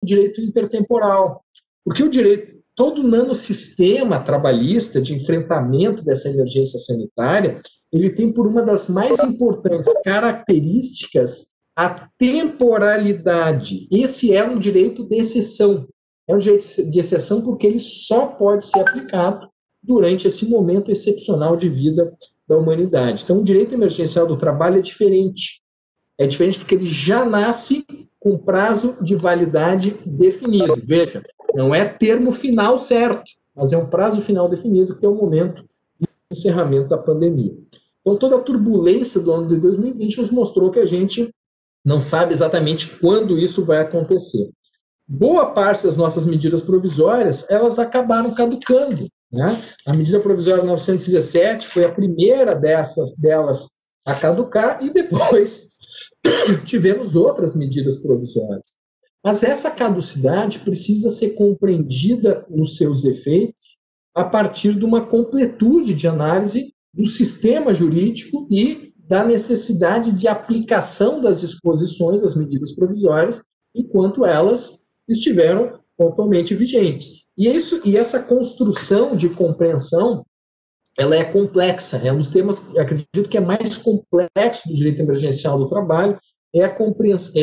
direito intertemporal, porque o direito, todo nanossistema trabalhista de enfrentamento dessa emergência sanitária, ele tem por uma das mais importantes características a temporalidade. Esse é um direito de exceção. É um direito de exceção porque ele só pode ser aplicado durante esse momento excepcional de vida da humanidade. Então, o direito emergencial do trabalho é diferente. É diferente porque ele já nasce com prazo de validade definido. Veja, não é termo final certo, mas é um prazo final definido, que é o momento de encerramento da pandemia. Então, toda a turbulência do ano de 2020 nos mostrou que a gente não sabe exatamente quando isso vai acontecer. Boa parte das nossas medidas provisórias, elas acabaram caducando, né? A medida provisória 917 foi a primeira delas a caducar, e depois tivemos outras medidas provisórias. Mas essa caducidade precisa ser compreendida nos seus efeitos a partir de uma completude de análise do sistema jurídico e da necessidade de aplicação das disposições das medidas provisórias enquanto elas estiveram totalmente vigentes. E essa construção de compreensão, ela é complexa, é um dos temas, acredito que é mais complexo do direito emergencial do trabalho, é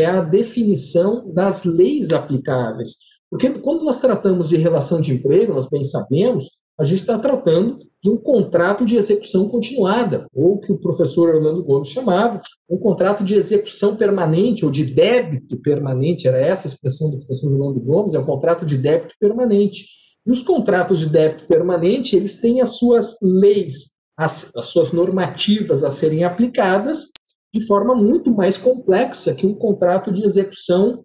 a definição das leis aplicáveis. Porque quando nós tratamos de relação de emprego, nós bem sabemos, a gente está tratando de um contrato de execução continuada, ou que o professor Orlando Gomes chamava, um contrato de execução permanente, ou de débito permanente, era essa a expressão do professor Orlando Gomes, é um contrato de débito permanente. E os contratos de débito permanente, eles têm as suas leis, as suas normativas a serem aplicadas de forma muito mais complexa que um contrato de execução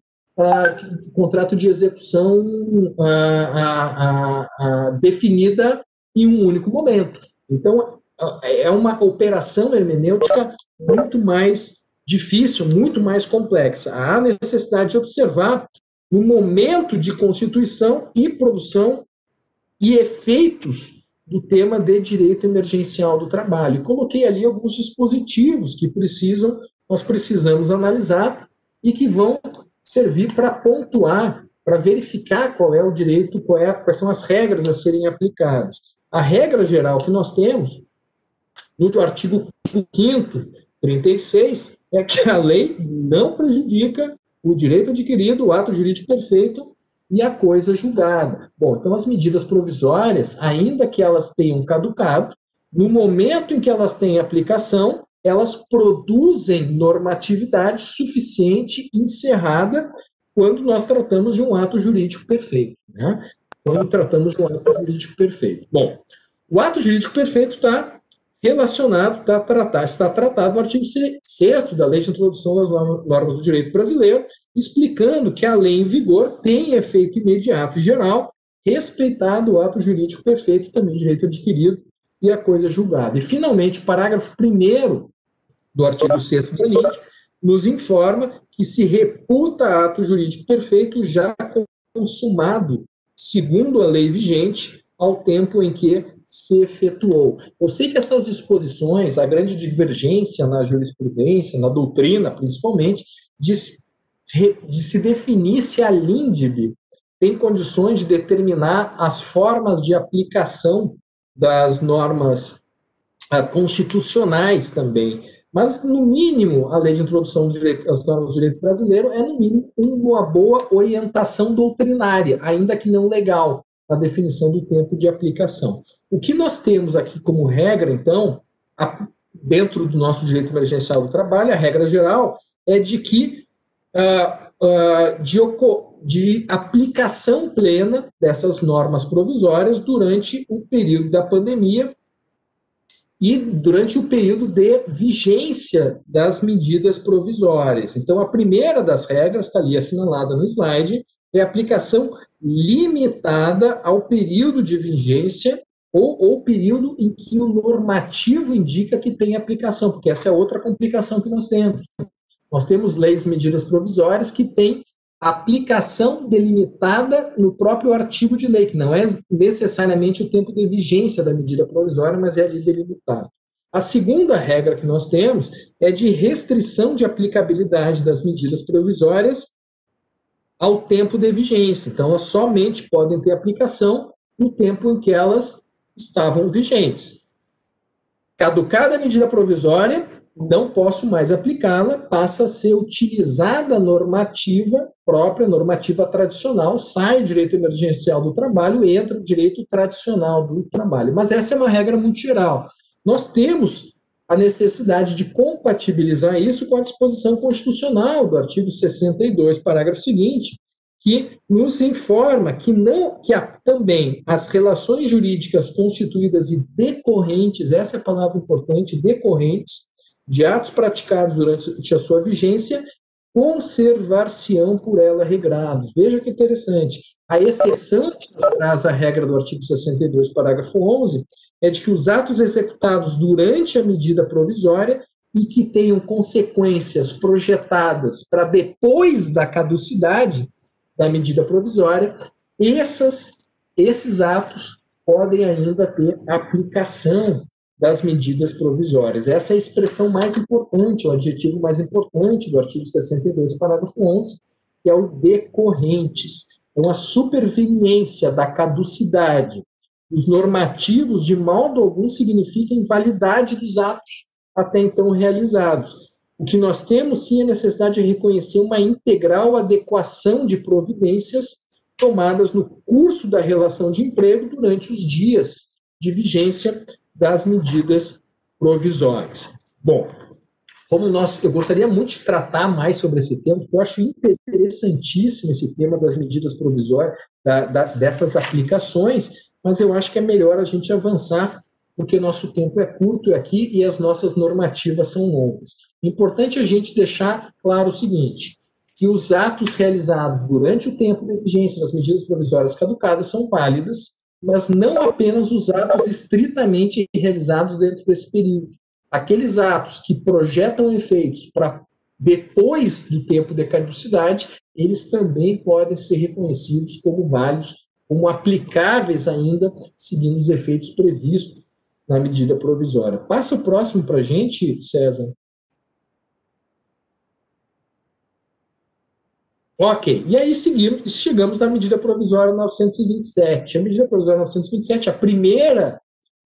definida em um único momento. Então, é uma operação hermenêutica muito mais difícil, muito mais complexa. Há necessidade de observar no momento de constituição e produção e efeitos do tema de direito emergencial do trabalho. Coloquei ali alguns dispositivos que nós precisamos analisar e que vão servir para pontuar, para verificar qual é o direito, quais são as regras a serem aplicadas. A regra geral que nós temos, no artigo 5º, 36, é que a lei não prejudica o direito adquirido, o ato jurídico perfeito e a coisa julgada. Bom, então as medidas provisórias, ainda que elas tenham caducado, no momento em que elas têm aplicação, elas produzem normatividade suficiente encerrada quando nós tratamos de um ato jurídico perfeito, né? Quando tratamos de um ato jurídico perfeito. Bom, o ato jurídico perfeito está relacionado, está tratado no artigo 6º da Lei de Introdução das Normas do Direito Brasileiro, explicando que a lei em vigor tem efeito imediato e geral, respeitado o ato jurídico perfeito, também direito adquirido e a coisa julgada. E, finalmente, o parágrafo 1º do artigo 6º da lei nos informa que se reputa ato jurídico perfeito já consumado, segundo a lei vigente, ao tempo em que se efetuou. Eu sei que essas disposições, a grande divergência na jurisprudência, na doutrina principalmente, de se definir se a LINDB tem condições de determinar as formas de aplicação das normas constitucionais também. Mas, no mínimo, a Lei de Introdução às Normas do Direito Brasileiro é, no mínimo, uma boa orientação doutrinária, ainda que não legal, na definição do tempo de aplicação. O que nós temos aqui como regra, então, dentro do nosso direito emergencial do trabalho, a regra geral é de que de aplicação plena dessas normas provisórias durante o período da pandemia e durante o período de vigência das medidas provisórias. Então, a primeira das regras, está ali assinalada no slide, é a aplicação limitada ao período de vigência ou período em que o normativo indica que tem aplicação, porque essa é outra complicação que nós temos. Nós temos leis e medidas provisórias que têm aplicação delimitada no próprio artigo de lei, que não é necessariamente o tempo de vigência da medida provisória, mas é ali delimitado. A segunda regra que nós temos é de restrição de aplicabilidade das medidas provisórias ao tempo de vigência. Então, elas somente podem ter aplicação no tempo em que elas estavam vigentes. Caducada a medida provisória, não posso mais aplicá-la, passa a ser utilizada a normativa própria, normativa tradicional, sai o direito emergencial do trabalho e entra o direito tradicional do trabalho. Mas essa é uma regra muito geral. Nós temos a necessidade de compatibilizar isso com a disposição constitucional do artigo 62, parágrafo seguinte, que nos informa que também as relações jurídicas constituídas e decorrentes, essa é a palavra importante, decorrentes, de atos praticados durante a sua vigência, conservar-se-ão por ela regrados. Veja que interessante. A exceção que traz a regra do artigo 62, parágrafo 11, é de que os atos executados durante a medida provisória e que tenham consequências projetadas para depois da caducidade da medida provisória, esses atos podem ainda ter aplicação das medidas provisórias. Essa é a expressão mais importante, o adjetivo mais importante do artigo 62, parágrafo 11, que é o decorrentes. Então, a superveniência da caducidade dos normativos, de modo algum, significa invalidade dos atos até então realizados. O que nós temos, sim, é a necessidade de reconhecer uma integral adequação de providências tomadas no curso da relação de emprego durante os dias de vigência das medidas provisórias. Bom, eu gostaria muito de tratar mais sobre esse tema, porque eu acho interessantíssimo esse tema das medidas provisórias, dessas aplicações, mas eu acho que é melhor a gente avançar, porque nosso tempo é curto aqui e as nossas normativas são longas. Importante a gente deixar claro o seguinte, que os atos realizados durante o tempo de vigência das medidas provisórias caducadas são válidas, mas não apenas os atos estritamente realizados dentro desse período. Aqueles atos que projetam efeitos para depois do tempo de caducidade, eles também podem ser reconhecidos como válidos, como aplicáveis ainda, seguindo os efeitos previstos na medida provisória. Passa o próximo para a gente, César. Ok, e aí chegamos na medida provisória 927. A medida provisória 927, a primeira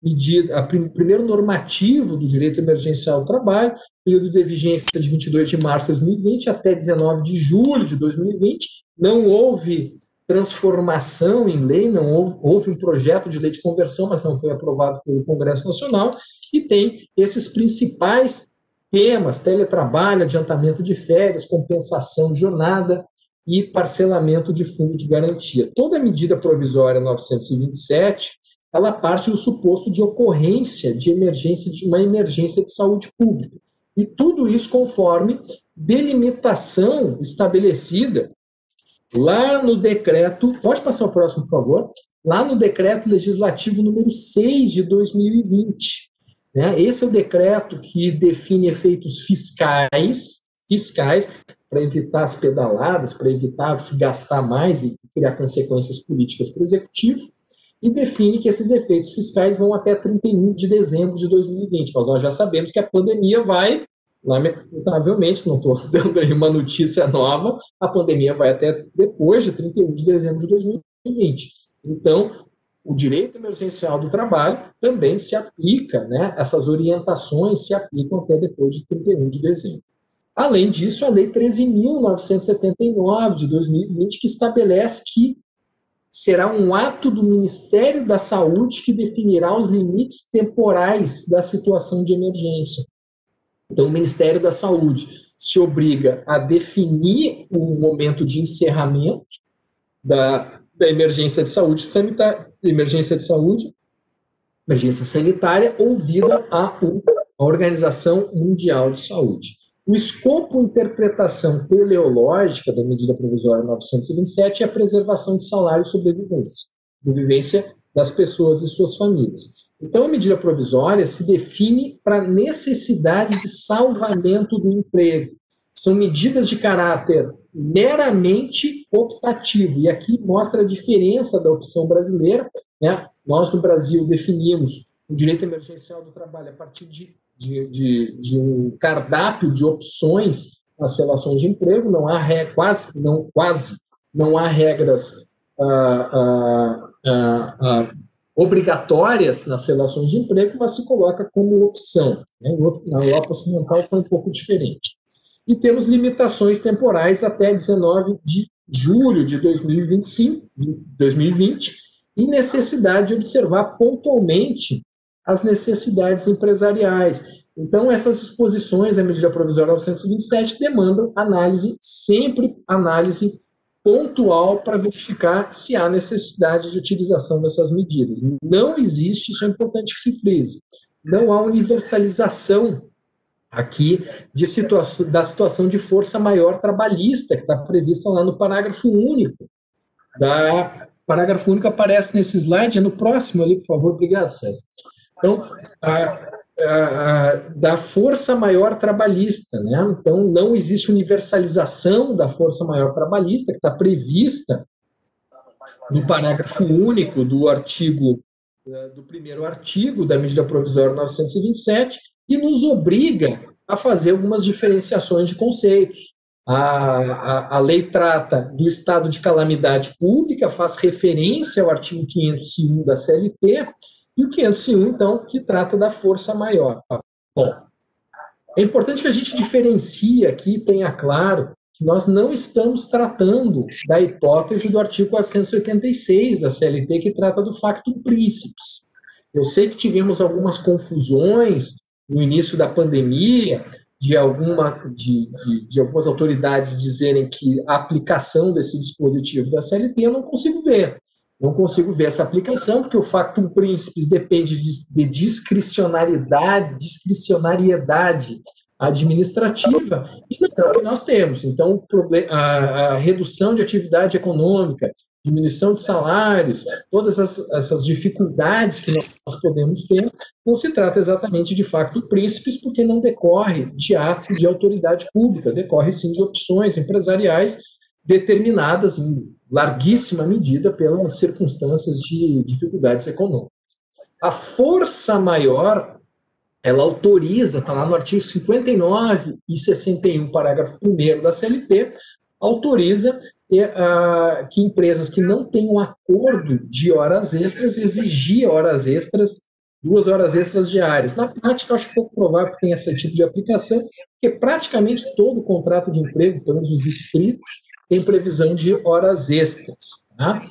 medida, primeiro normativo do direito emergencial do trabalho, período de vigência de 22 de março de 2020 até 19 de julho de 2020, não houve transformação em lei, não houve um projeto de lei de conversão, mas não foi aprovado pelo Congresso Nacional, e tem esses principais temas: teletrabalho, adiantamento de férias, compensação de jornada e parcelamento de fundo de garantia. Toda medida provisória 927, ela parte do suposto de ocorrência de uma emergência de saúde pública. E tudo isso conforme delimitação estabelecida lá no decreto, pode passar o próximo, por favor, lá no decreto legislativo número 6 de 2020. Né? Esse é o decreto que define efeitos fiscais, para evitar as pedaladas, para evitar se gastar mais e criar consequências políticas para o Executivo, e define que esses efeitos fiscais vão até 31 de dezembro de 2020. Mas nós já sabemos que a pandemia vai, lamentavelmente, não estou dando nenhuma notícia nova, a pandemia vai até depois de 31 de dezembro de 2020. Então, o direito emergencial do trabalho também se aplica, né? Essas orientações se aplicam até depois de 31 de dezembro. Além disso, a Lei 13.979 de 2020, que estabelece que será um ato do Ministério da Saúde que definirá os limites temporais da situação de emergência. Então, o Ministério da Saúde se obriga a definir o momento de encerramento da emergência de saúde sanitária, emergência sanitária, ouvida a Organização Mundial de Saúde. O escopo e interpretação teleológica da medida provisória 927 é a preservação de salário e sobrevivência das pessoas e suas famílias. Então, a medida provisória se define para necessidade de salvamento do emprego. São medidas de caráter meramente optativo, e aqui mostra a diferença da opção brasileira, né? Nós, no Brasil, definimos o direito emergencial do trabalho a partir de um cardápio de opções nas relações de emprego, não há quase não há regras obrigatórias nas relações de emprego, mas se coloca como opção. Né? Na Europa Ocidental foi um pouco diferente. E temos limitações temporais até 19 de julho de 2020, e necessidade de observar pontualmente as necessidades empresariais. Então, essas disposições da medida provisória 927 demandam análise, sempre análise pontual para verificar se há necessidade de utilização dessas medidas. Não existe, isso é importante que se frise, não há universalização aqui da situação de força maior trabalhista, que está prevista lá no parágrafo único. Parágrafo único aparece nesse slide, é no próximo ali, por favor. Obrigado, César. Então, da força maior trabalhista, né? Então, não existe universalização da força maior trabalhista, que está prevista no parágrafo único do primeiro artigo da medida provisória 927, e nos obriga a fazer algumas diferenciações de conceitos. A lei trata do estado de calamidade pública, faz referência ao artigo 501 da CLT, e o 501, então, que trata da força maior. Bom, é importante que a gente diferencie aqui, tenha claro, que nós não estamos tratando da hipótese do artigo 486 da CLT, que trata do factum principis. Eu sei que tivemos algumas confusões no início da pandemia, de algumas autoridades dizerem que a aplicação desse dispositivo da CLT eu não consigo ver. Não consigo ver essa aplicação, porque o factum principis depende de discricionariedade administrativa, e não é o que nós temos. Então, a redução de atividade econômica, diminuição de salários, todas essas dificuldades que nós podemos ter, não se trata exatamente de factum principis, porque não decorre de ato de autoridade pública, decorre sim de opções empresariais determinadas em larguíssima medida pelas circunstâncias de dificuldades econômicas. A força maior, ela autoriza, está lá no artigo 59 e 61, parágrafo 1º da CLT, autoriza que empresas que não tenham acordo de horas extras exigir horas extras, 2 horas extras diárias. Na prática, eu acho pouco provável que tenha esse tipo de aplicação, porque praticamente todo contrato de emprego, pelo menos os escritos, tem previsão de horas extras. Tá?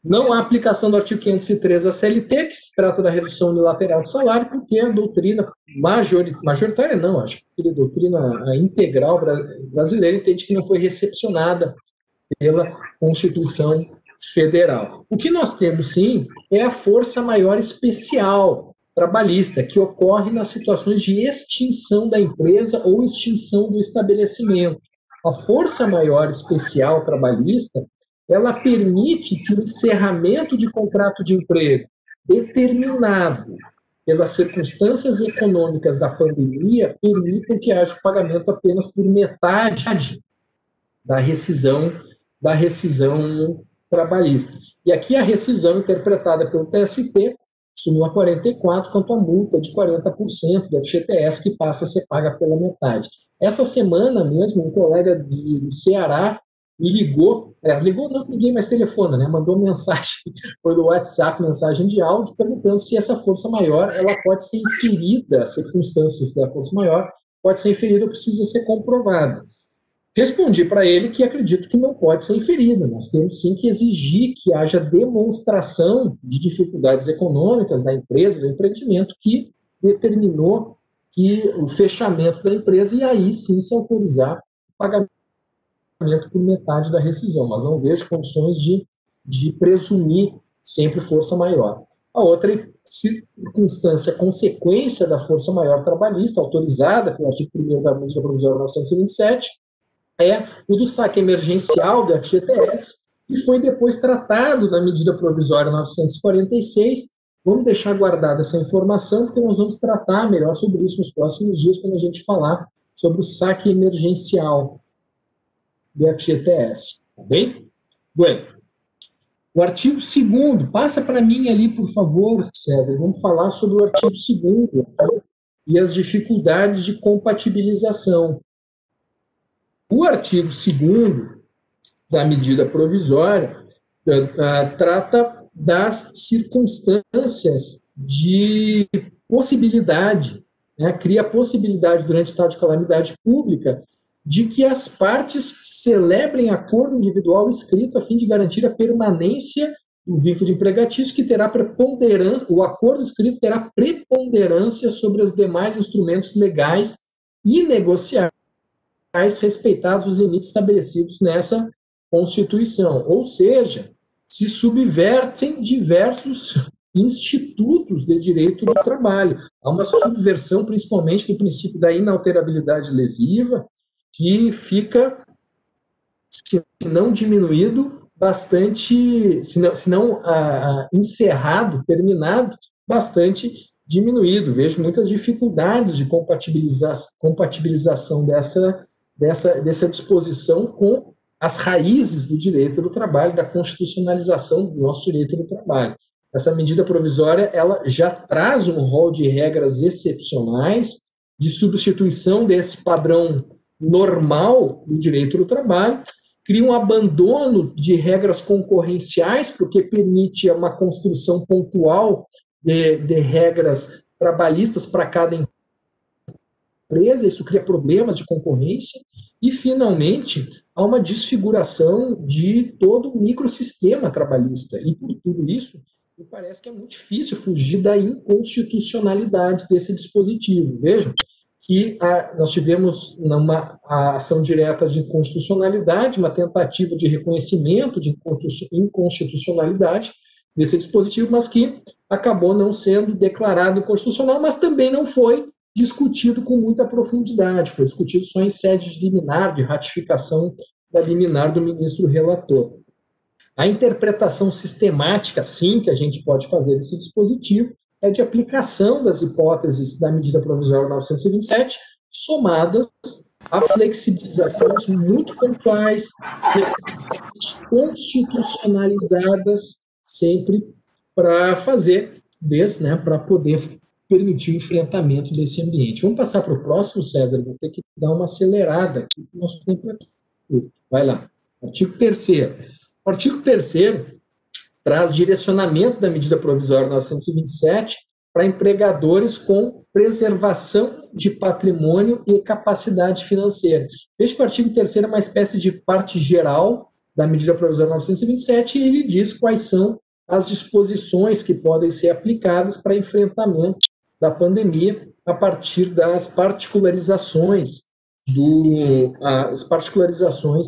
Não há aplicação do artigo 503 da CLT, que se trata da redução unilateral de salário, porque a doutrina majoritária não, acho que a doutrina integral brasileira entende que não foi recepcionada pela Constituição Federal. O que nós temos, sim, é a força maior especial trabalhista, que ocorre nas situações de extinção da empresa ou extinção do estabelecimento. A força maior especial trabalhista, ela permite que o encerramento de contrato de emprego determinado pelas circunstâncias econômicas da pandemia permitam que haja o pagamento apenas por metade da rescisão trabalhista. E aqui a rescisão interpretada pelo TST, súmula 44, quanto à multa de 40% do FGTS, que passa a ser paga pela metade. Essa semana mesmo, um colega do Ceará me ligou não, ninguém mais telefona, né? Mandou mensagem, foi do WhatsApp, mensagem de áudio, perguntando se essa força maior, ela pode ser inferida, as circunstâncias da força maior, pode ser inferida ou precisa ser comprovada. Respondi para ele que acredito que não pode ser inferida, nós temos sim que exigir que haja demonstração de dificuldades econômicas da empresa, do empreendimento, que determinou que o fechamento da empresa, e aí sim se autorizar o pagamento por metade da rescisão, mas não vejo condições de presumir sempre força maior. A outra circunstância, consequência da força maior trabalhista, autorizada pelo artigo 1º da medida provisória 927, é o do saque emergencial do FGTS, que foi depois tratado na medida provisória 946. Vamos deixar guardada essa informação, porque nós vamos tratar melhor sobre isso nos próximos dias, quando a gente falar sobre o saque emergencial do FGTS. Tá bem? Bueno. O artigo 2º, passa para mim ali, por favor, César, vamos falar sobre o artigo 2º, tá? E as dificuldades de compatibilização. O artigo 2º, da medida provisória trata das circunstâncias de possibilidade, né, cria a possibilidade durante o estado de calamidade pública de que as partes celebrem acordo individual escrito a fim de garantir a permanência do vínculo de empregatício, que terá preponderância, o acordo escrito terá preponderância sobre os demais instrumentos legais e negociais, respeitados os limites estabelecidos nessa Constituição. Ou seja, se subvertem diversos institutos de direito do trabalho. Há uma subversão, principalmente, do princípio da inalterabilidade lesiva, que fica, se não diminuído, bastante, se não encerrado, terminado, bastante diminuído. Vejo muitas dificuldades de compatibilização dessa disposição com as raízes do direito do trabalho, da constitucionalização do nosso direito do trabalho. Essa medida provisória, ela já traz um rol de regras excepcionais de substituição desse padrão normal do direito do trabalho, cria um abandono de regras concorrenciais, porque permite uma construção pontual de regras trabalhistas para cada empresa, isso cria problemas de concorrência, e, finalmente, há uma desfiguração de todo o microsistema trabalhista, e por tudo isso, me parece que é muito difícil fugir da inconstitucionalidade desse dispositivo. Vejam que nós tivemos uma ação direta de inconstitucionalidade, uma tentativa de reconhecimento de inconstitucionalidade desse dispositivo, mas que acabou não sendo declarado inconstitucional, mas também não foi discutido com muita profundidade, foi discutido só em sede de liminar, de ratificação da liminar do ministro relator. A interpretação sistemática, sim, que a gente pode fazer desse dispositivo é de aplicação das hipóteses da medida provisória 927, somadas a flexibilizações muito pontuais, flexibilizações constitucionalizadas, sempre para fazer, né, para poder permitir o enfrentamento desse ambiente. Vamos passar para o próximo, César, vou ter que dar uma acelerada aqui, o nosso tempo é curto. Vai lá. Artigo 3º. O artigo 3º traz direcionamento da medida provisória 927 para empregadores com preservação de patrimônio e capacidade financeira. Veja que o artigo 3º é uma espécie de parte geral da medida provisória 927 e ele diz quais são as disposições que podem ser aplicadas para enfrentamento da pandemia a partir das particularizações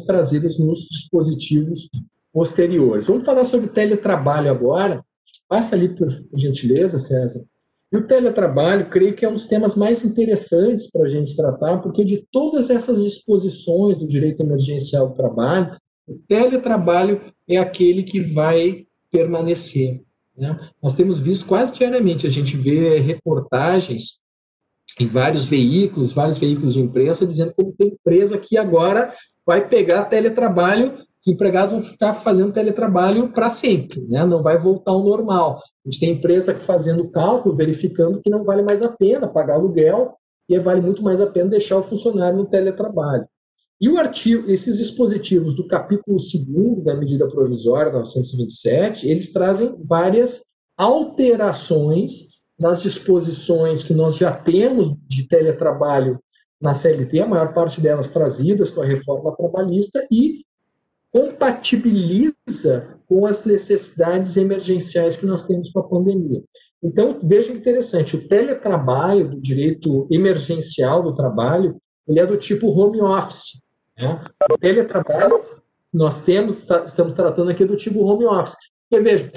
trazidas nos dispositivos posteriores. Vamos falar sobre teletrabalho agora. Passa ali, por gentileza, César. E o teletrabalho, creio que é um dos temas mais interessantes para a gente tratar, porque de todas essas disposições do direito emergencial do trabalho, o teletrabalho é aquele que vai permanecer, né? Nós temos visto quase diariamente, a gente vê reportagens em vários veículos de imprensa, dizendo como tem empresa que agora vai pegar teletrabalho, os empregados vão ficar fazendo teletrabalho para sempre, né? Não vai voltar ao normal. A gente tem empresa que fazendo cálculo, verificando que não vale mais a pena pagar aluguel e vale muito mais a pena deixar o funcionário no teletrabalho. E esses dispositivos do capítulo 2º da medida provisória 927, eles trazem várias alterações nas disposições que nós já temos de teletrabalho na CLT, a maior parte delas trazidas com a reforma trabalhista, e compatibiliza com as necessidades emergenciais que nós temos com a pandemia. Então, veja que interessante, o teletrabalho do direito emergencial do trabalho, ele é do tipo home office, né? O teletrabalho, estamos tratando aqui do tipo home office. Porque, veja,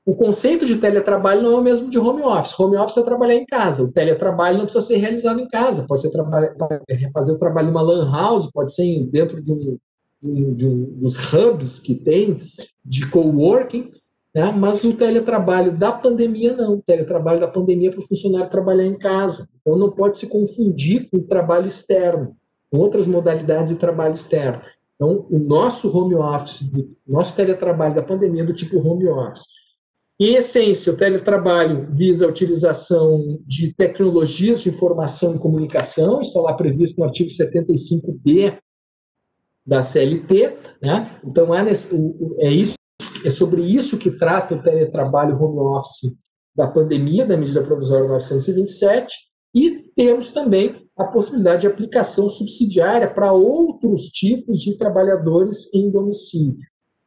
o conceito de teletrabalho não é o mesmo de home office. Home office é trabalhar em casa. O teletrabalho não precisa ser realizado em casa. Pode ser fazer o trabalho numa lan house, pode ser dentro dos hubs que tem de coworking, né? Mas o teletrabalho da pandemia não. O teletrabalho da pandemia é para o funcionário trabalhar em casa. Então não pode se confundir com o trabalho externo, com outras modalidades de trabalho externo. Então, o nosso home office, nosso teletrabalho da pandemia é do tipo home office. Em essência, o teletrabalho visa a utilização de tecnologias de informação e comunicação, está lá previsto no artigo 75b da CLT, né? Então, é sobre isso que trata o teletrabalho home office da pandemia, da medida provisória 927, e temos também a possibilidade de aplicação subsidiária para outros tipos de trabalhadores em domicílio.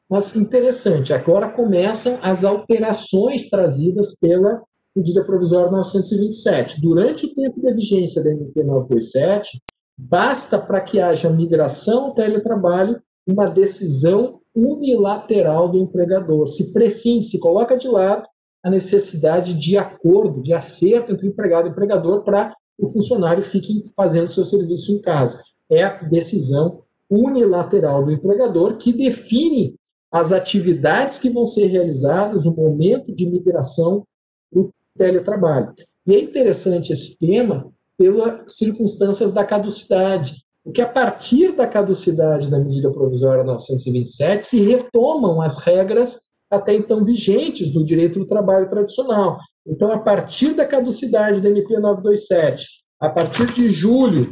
Mas interessante, agora começam as alterações trazidas pela medida provisória 927. Durante o tempo de vigência da MP 927, basta para que haja migração ao teletrabalho uma decisão unilateral do empregador. Se prescinde, se coloca de lado a necessidade de acordo, de acerto entre empregado e empregador para o funcionário fique fazendo seu serviço em casa. É a decisão unilateral do empregador que define as atividades que vão ser realizadas, o momento de migração para o teletrabalho. E é interessante esse tema pelas circunstâncias da caducidade, porque a partir da caducidade da medida provisória 927 se retomam as regras até então vigentes do direito do trabalho tradicional. Então, a partir da caducidade da MP 927, a partir de julho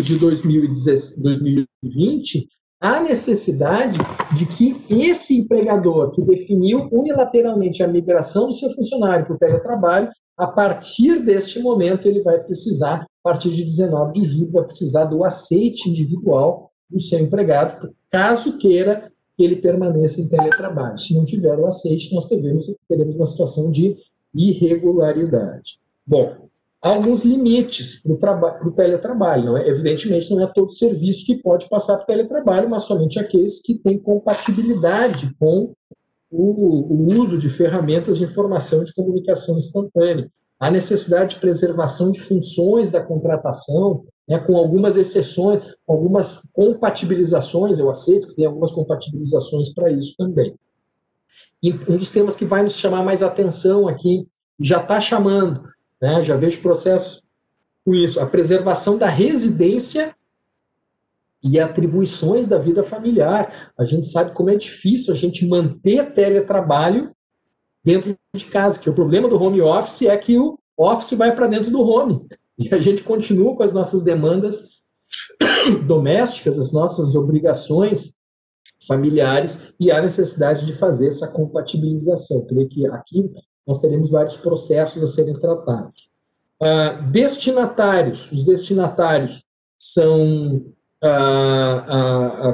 de 2020, há necessidade de que esse empregador que definiu unilateralmente a migração do seu funcionário para o teletrabalho, a partir deste momento ele vai precisar, a partir de 19 de julho, vai precisar do aceite individual do seu empregado, caso queira que ele permaneça em teletrabalho. Se não tiver o aceite, nós teremos uma situação de irregularidade. Bom, há alguns limites para o teletrabalho. Não é? Evidentemente, não é todo serviço que pode passar para o teletrabalho, mas somente aqueles que têm compatibilidade com o uso de ferramentas de informação e de comunicação instantânea. Há necessidade de preservação de funções da contratação, né, com algumas exceções, algumas compatibilizações, eu aceito que tem algumas compatibilizações para isso também. E um dos temas que vai nos chamar mais atenção aqui, já está chamando, né, já vejo processos com isso, a preservação da residência e atribuições da vida familiar. A gente sabe como é difícil a gente manter teletrabalho dentro de casa, que o problema do home office é que o office vai para dentro do home, e a gente continua com as nossas demandas domésticas, as nossas obrigações familiares, e há necessidade de fazer essa compatibilização. Eu creio que aqui nós teremos vários processos a serem tratados. Os destinatários são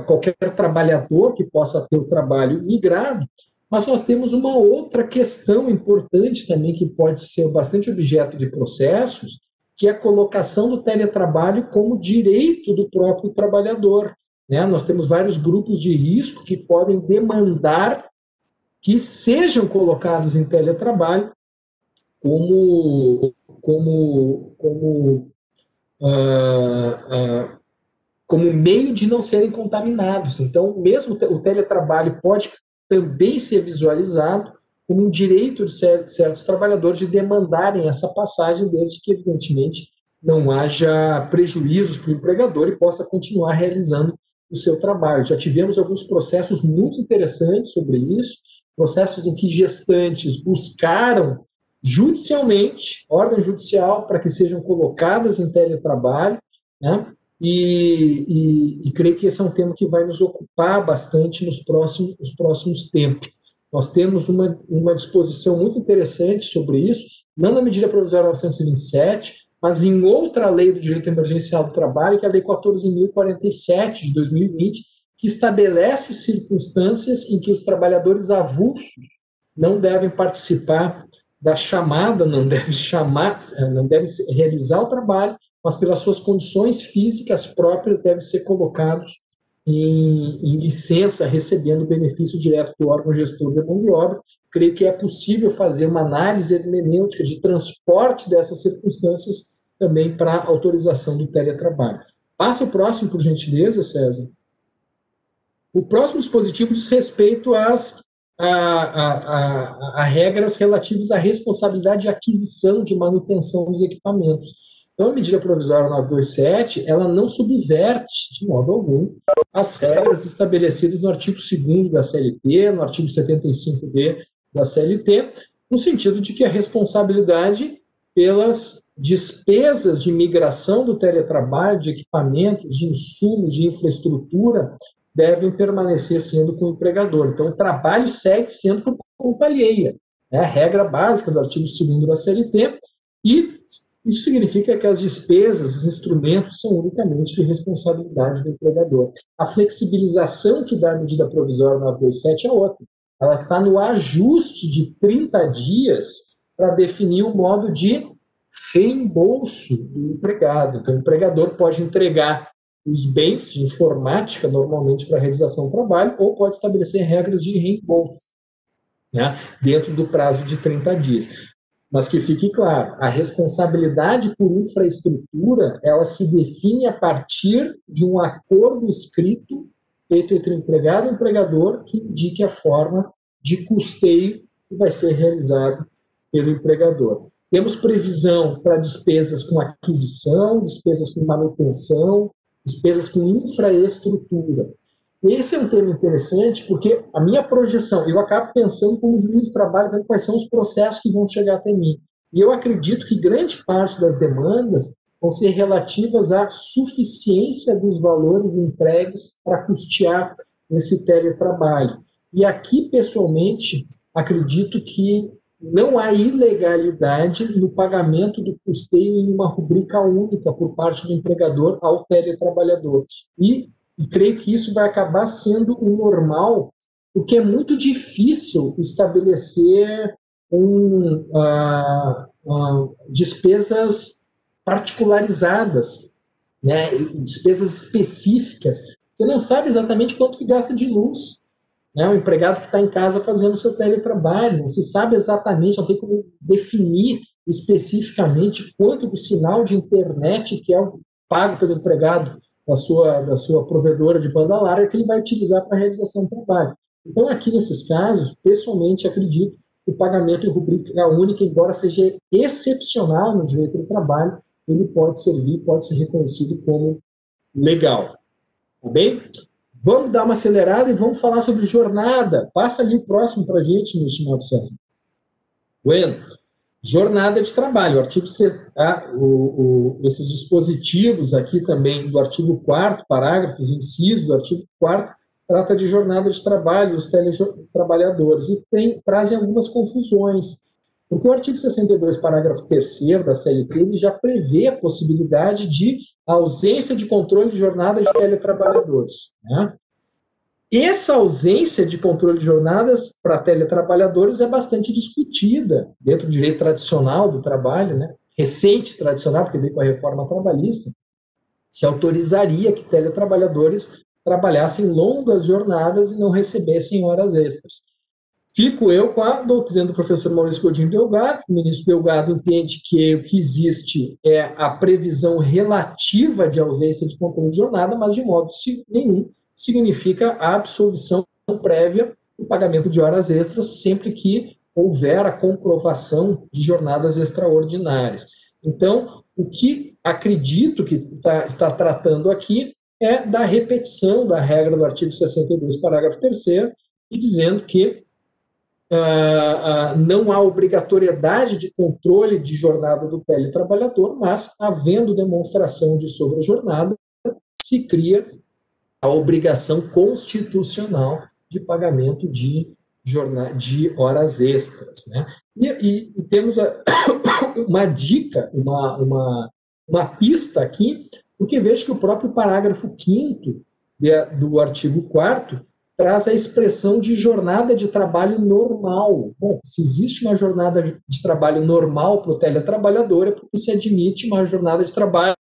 qualquer trabalhador que possa ter o trabalho migrado, mas nós temos uma outra questão importante também que pode ser bastante objeto de processos, que é a colocação do teletrabalho como direito do próprio trabalhador. Né? Nós temos vários grupos de risco que podem demandar que sejam colocados em teletrabalho como meio de não serem contaminados. Então, mesmo o teletrabalho pode também ser visualizado como um direito de certos trabalhadores de demandarem essa passagem, desde que, evidentemente, não haja prejuízos para o empregador e possa continuar realizando o seu trabalho. Já tivemos alguns processos muito interessantes sobre isso, processos em que gestantes buscaram judicialmente, ordem judicial, para que sejam colocadas em teletrabalho, né? E creio que esse é um tema que vai nos ocupar bastante nos próximos tempos. Nós temos uma disposição muito interessante sobre isso, não na medida provisória 927, mas em outra lei do direito emergencial do trabalho, que é a Lei 14.047, de 2020, que estabelece circunstâncias em que os trabalhadores avulsos não devem participar da chamada, não devem realizar o trabalho, mas pelas suas condições físicas próprias devem ser colocados em licença, recebendo benefício direto do órgão gestor de mão de obra. Creio que é possível fazer uma análise hermenêutica de transporte dessas circunstâncias também para a autorização do teletrabalho. Passa o próximo, por gentileza, César. O próximo dispositivo diz respeito a regras relativas à responsabilidade de aquisição de manutenção dos equipamentos. Então, a medida provisória 927, ela não subverte, de modo algum, as regras estabelecidas no artigo 2º da CLT, no artigo 75D da CLT, no sentido de que a responsabilidade pelas despesas de migração do teletrabalho, de equipamentos, de insumos, de infraestrutura, devem permanecer sendo com o empregador. Então, o trabalho segue sendo por conta alheia. É a regra básica do artigo 2º da CLT, e isso significa que as despesas, os instrumentos, são unicamente de responsabilidade do empregador. A flexibilização que dá a medida provisória 927 é outra. Ela está no ajuste de 30 dias para definir o modo de reembolso do empregado. Então, o empregador pode entregar os bens de informática, normalmente para a realização do trabalho, ou pode estabelecer regras de reembolso, né, dentro do prazo de 30 dias. Mas que fique claro, a responsabilidade por infraestrutura, ela se define a partir de um acordo escrito feito entre o empregado e o empregador que indique a forma de custeio que vai ser realizado pelo empregador. Temos previsão para despesas com aquisição, despesas com manutenção, despesas com infraestrutura. Esse é um tema interessante porque a minha projeção, eu acabo pensando como juiz do trabalho, vendo quais são os processos que vão chegar até mim. E eu acredito que grande parte das demandas vão ser relativas à suficiência dos valores entregues para custear esse teletrabalho. E aqui, pessoalmente, acredito que não há ilegalidade no pagamento do custeio em uma rubrica única por parte do empregador ao teletrabalhador. E creio que isso vai acabar sendo o normal, porque é muito difícil estabelecer despesas particularizadas, né, despesas específicas, porque não sabe exatamente quanto que gasta de luz, né, o empregado que está em casa fazendo o seu teletrabalho, não se sabe exatamente, não tem como definir especificamente quanto do sinal de internet que é pago pelo empregado da sua provedora de banda larga que ele vai utilizar para a realização do trabalho. Então, aqui nesses casos, pessoalmente, acredito que o pagamento em rubrica única, embora seja excepcional no direito do trabalho, ele pode ser reconhecido como legal. Tá bem? Vamos dar uma acelerada e vamos falar sobre jornada. Passa ali o próximo para a gente, meu estimado César. Bueno, jornada de trabalho. Esses dispositivos aqui também do artigo 4º, parágrafos, incisos do artigo 4º, trata de jornada de trabalho dos teletrabalhadores e trazem algumas confusões. Porque o artigo 62, parágrafo 3º da CLT, ele já prevê a possibilidade de ausência de controle de jornada de teletrabalhadores, né? Essa ausência de controle de jornadas para teletrabalhadores é bastante discutida dentro do direito tradicional do trabalho, né? Recente tradicional, porque veio com a reforma trabalhista, se autorizaria que teletrabalhadores trabalhassem longas jornadas e não recebessem horas extras. Fico eu com a doutrina do professor Maurício Godinho Delgado. O ministro Delgado entende que o que existe é a previsão relativa de ausência de controle de jornada, mas de modo nenhum significa a absolvição prévia do pagamento de horas extras sempre que houver a comprovação de jornadas extraordinárias. Então, o que acredito que está tratando aqui é da repetição da regra do artigo 62, parágrafo 3º, e dizendo que não há obrigatoriedade de controle de jornada do teletrabalhador, mas, havendo demonstração de sobrejornada, se cria a obrigação constitucional de pagamento de horas extras, né? E temos uma dica, uma pista aqui, porque vejo que o próprio parágrafo 5º do artigo 4º traz a expressão de jornada de trabalho normal. Bom, se existe uma jornada de trabalho normal para o teletrabalhador, é porque se admite uma jornada de trabalho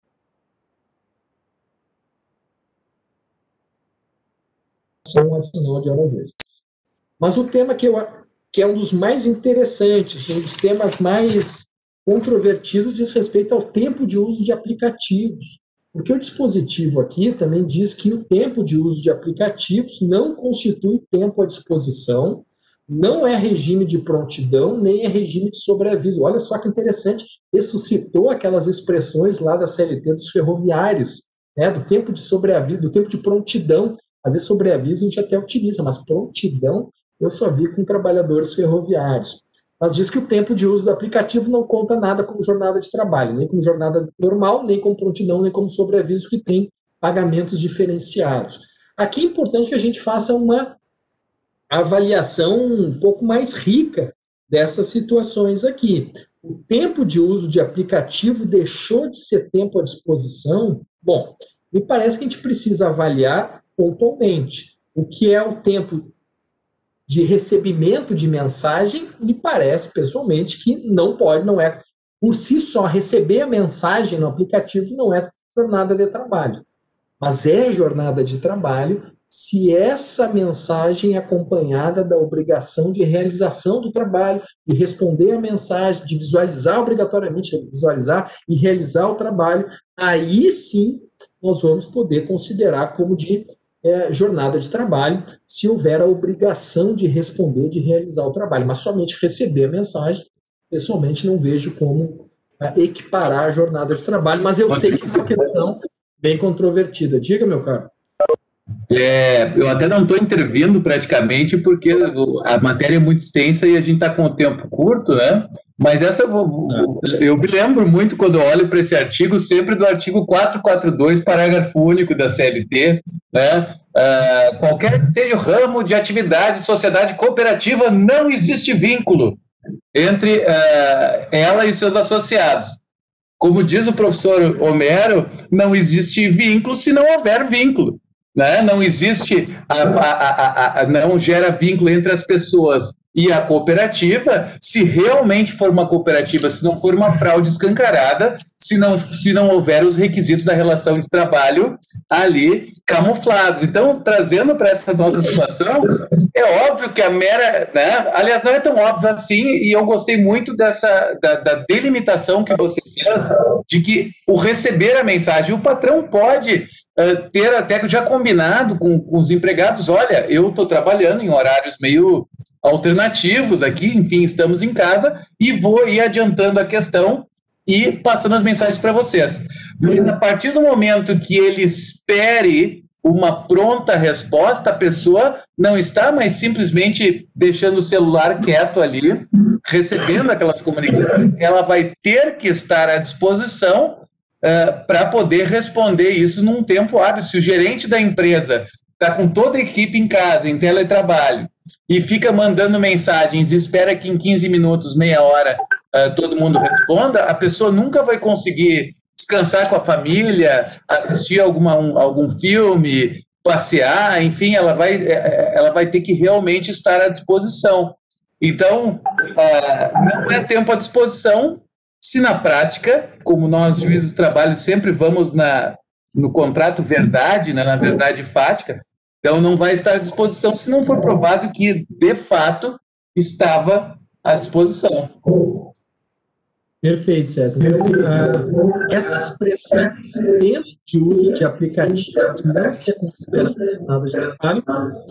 um adicional de horas extras. Mas o tema que é um dos mais interessantes, um dos temas mais controvertidos, diz respeito ao tempo de uso de aplicativos. Porque o dispositivo aqui também diz que o tempo de uso de aplicativos não constitui tempo à disposição, não é regime de prontidão, nem é regime de sobreaviso. Olha só que interessante, ressuscitou aquelas expressões lá da CLT dos ferroviários, né, do tempo de sobreaviso, do tempo de prontidão. Às vezes sobreaviso a gente até utiliza, mas prontidão eu só vi com trabalhadores ferroviários. mas diz que o tempo de uso do aplicativo não conta nada como jornada de trabalho, nem como jornada normal, nem como prontidão, nem como sobreaviso, que tem pagamentos diferenciados. Aqui é importante que a gente faça uma avaliação um pouco mais rica dessas situações aqui. O tempo de uso de aplicativo deixou de ser tempo à disposição? Bom, me parece que a gente precisa avaliar pontualmente o que é o tempo de recebimento de mensagem. Me parece, pessoalmente, que não é, por si só, receber a mensagem no aplicativo não é jornada de trabalho. Mas é jornada de trabalho se essa mensagem é acompanhada da obrigação de realização do trabalho, de responder a mensagem, de visualizar obrigatoriamente, visualizar e realizar o trabalho. Aí sim nós vamos poder considerar como de jornada de trabalho, se houver a obrigação de responder, de realizar o trabalho. Mas somente receber a mensagem, pessoalmente não vejo como equiparar a jornada de trabalho, mas eu sei que é uma questão bem controvertida. Diga, meu caro. Eu até não estou intervindo praticamente porque a matéria é muito extensa e a gente está com o tempo curto, né? Mas eu me lembro muito quando eu olho para esse artigo, sempre do artigo 442, parágrafo único da CLT, né? Qualquer que seja o ramo de atividade, sociedade cooperativa, não existe vínculo entre ela e seus associados. Como diz o professor Homero, não existe vínculo se não houver vínculo. Né? Não existe, não gera vínculo entre as pessoas e a cooperativa, se realmente for uma cooperativa, se não for uma fraude escancarada, se não houver os requisitos da relação de trabalho ali camuflados. Então, trazendo para essa nossa situação, é óbvio que a mera, né? Aliás, não é tão óbvio assim, e eu gostei muito da delimitação que você fez, de que o receber a mensagem, o patrão pode ter até já combinado com os empregados, olha, eu estou trabalhando em horários meio alternativos aqui, enfim, estamos em casa e vou ir adiantando a questão e passando as mensagens para vocês. Mas a partir do momento que ele espere uma pronta resposta, a pessoa não está mais simplesmente deixando o celular quieto ali, recebendo aquelas comunicações, ela vai ter que estar à disposição para poder responder isso num tempo hábil. Se o gerente da empresa está com toda a equipe em casa, em teletrabalho, e fica mandando mensagens e espera que em 15 minutos, meia hora, todo mundo responda, a pessoa nunca vai conseguir descansar com a família, assistir algum filme, passear, enfim, ela vai ter que realmente estar à disposição. Então, não é tempo à disposição, se na prática, como nós, juízes do trabalho, sempre vamos no contrato verdade, né, na verdade fática, então não vai estar à disposição se não for provado que, de fato, estava à disposição. Perfeito, César. Então, essa expressão, tempo de uso de aplicativos, não ser considerado nada de trabalho,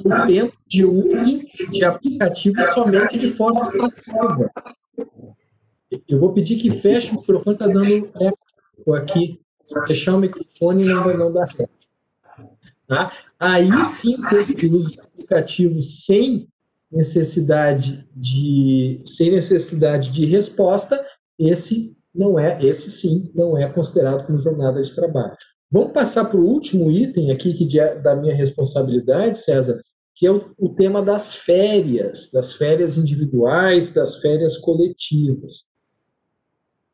o tempo de uso de aplicativos somente de forma passiva. Eu vou pedir que feche o microfone, está dando eco aqui. Se fechar o microfone, não dá eco. Tá? Aí sim, o tempo de uso de aplicativos sem necessidade de resposta, esse sim não é considerado como jornada de trabalho. Vamos passar para o último item aqui da minha responsabilidade, César, que é o tema das férias individuais, das férias coletivas.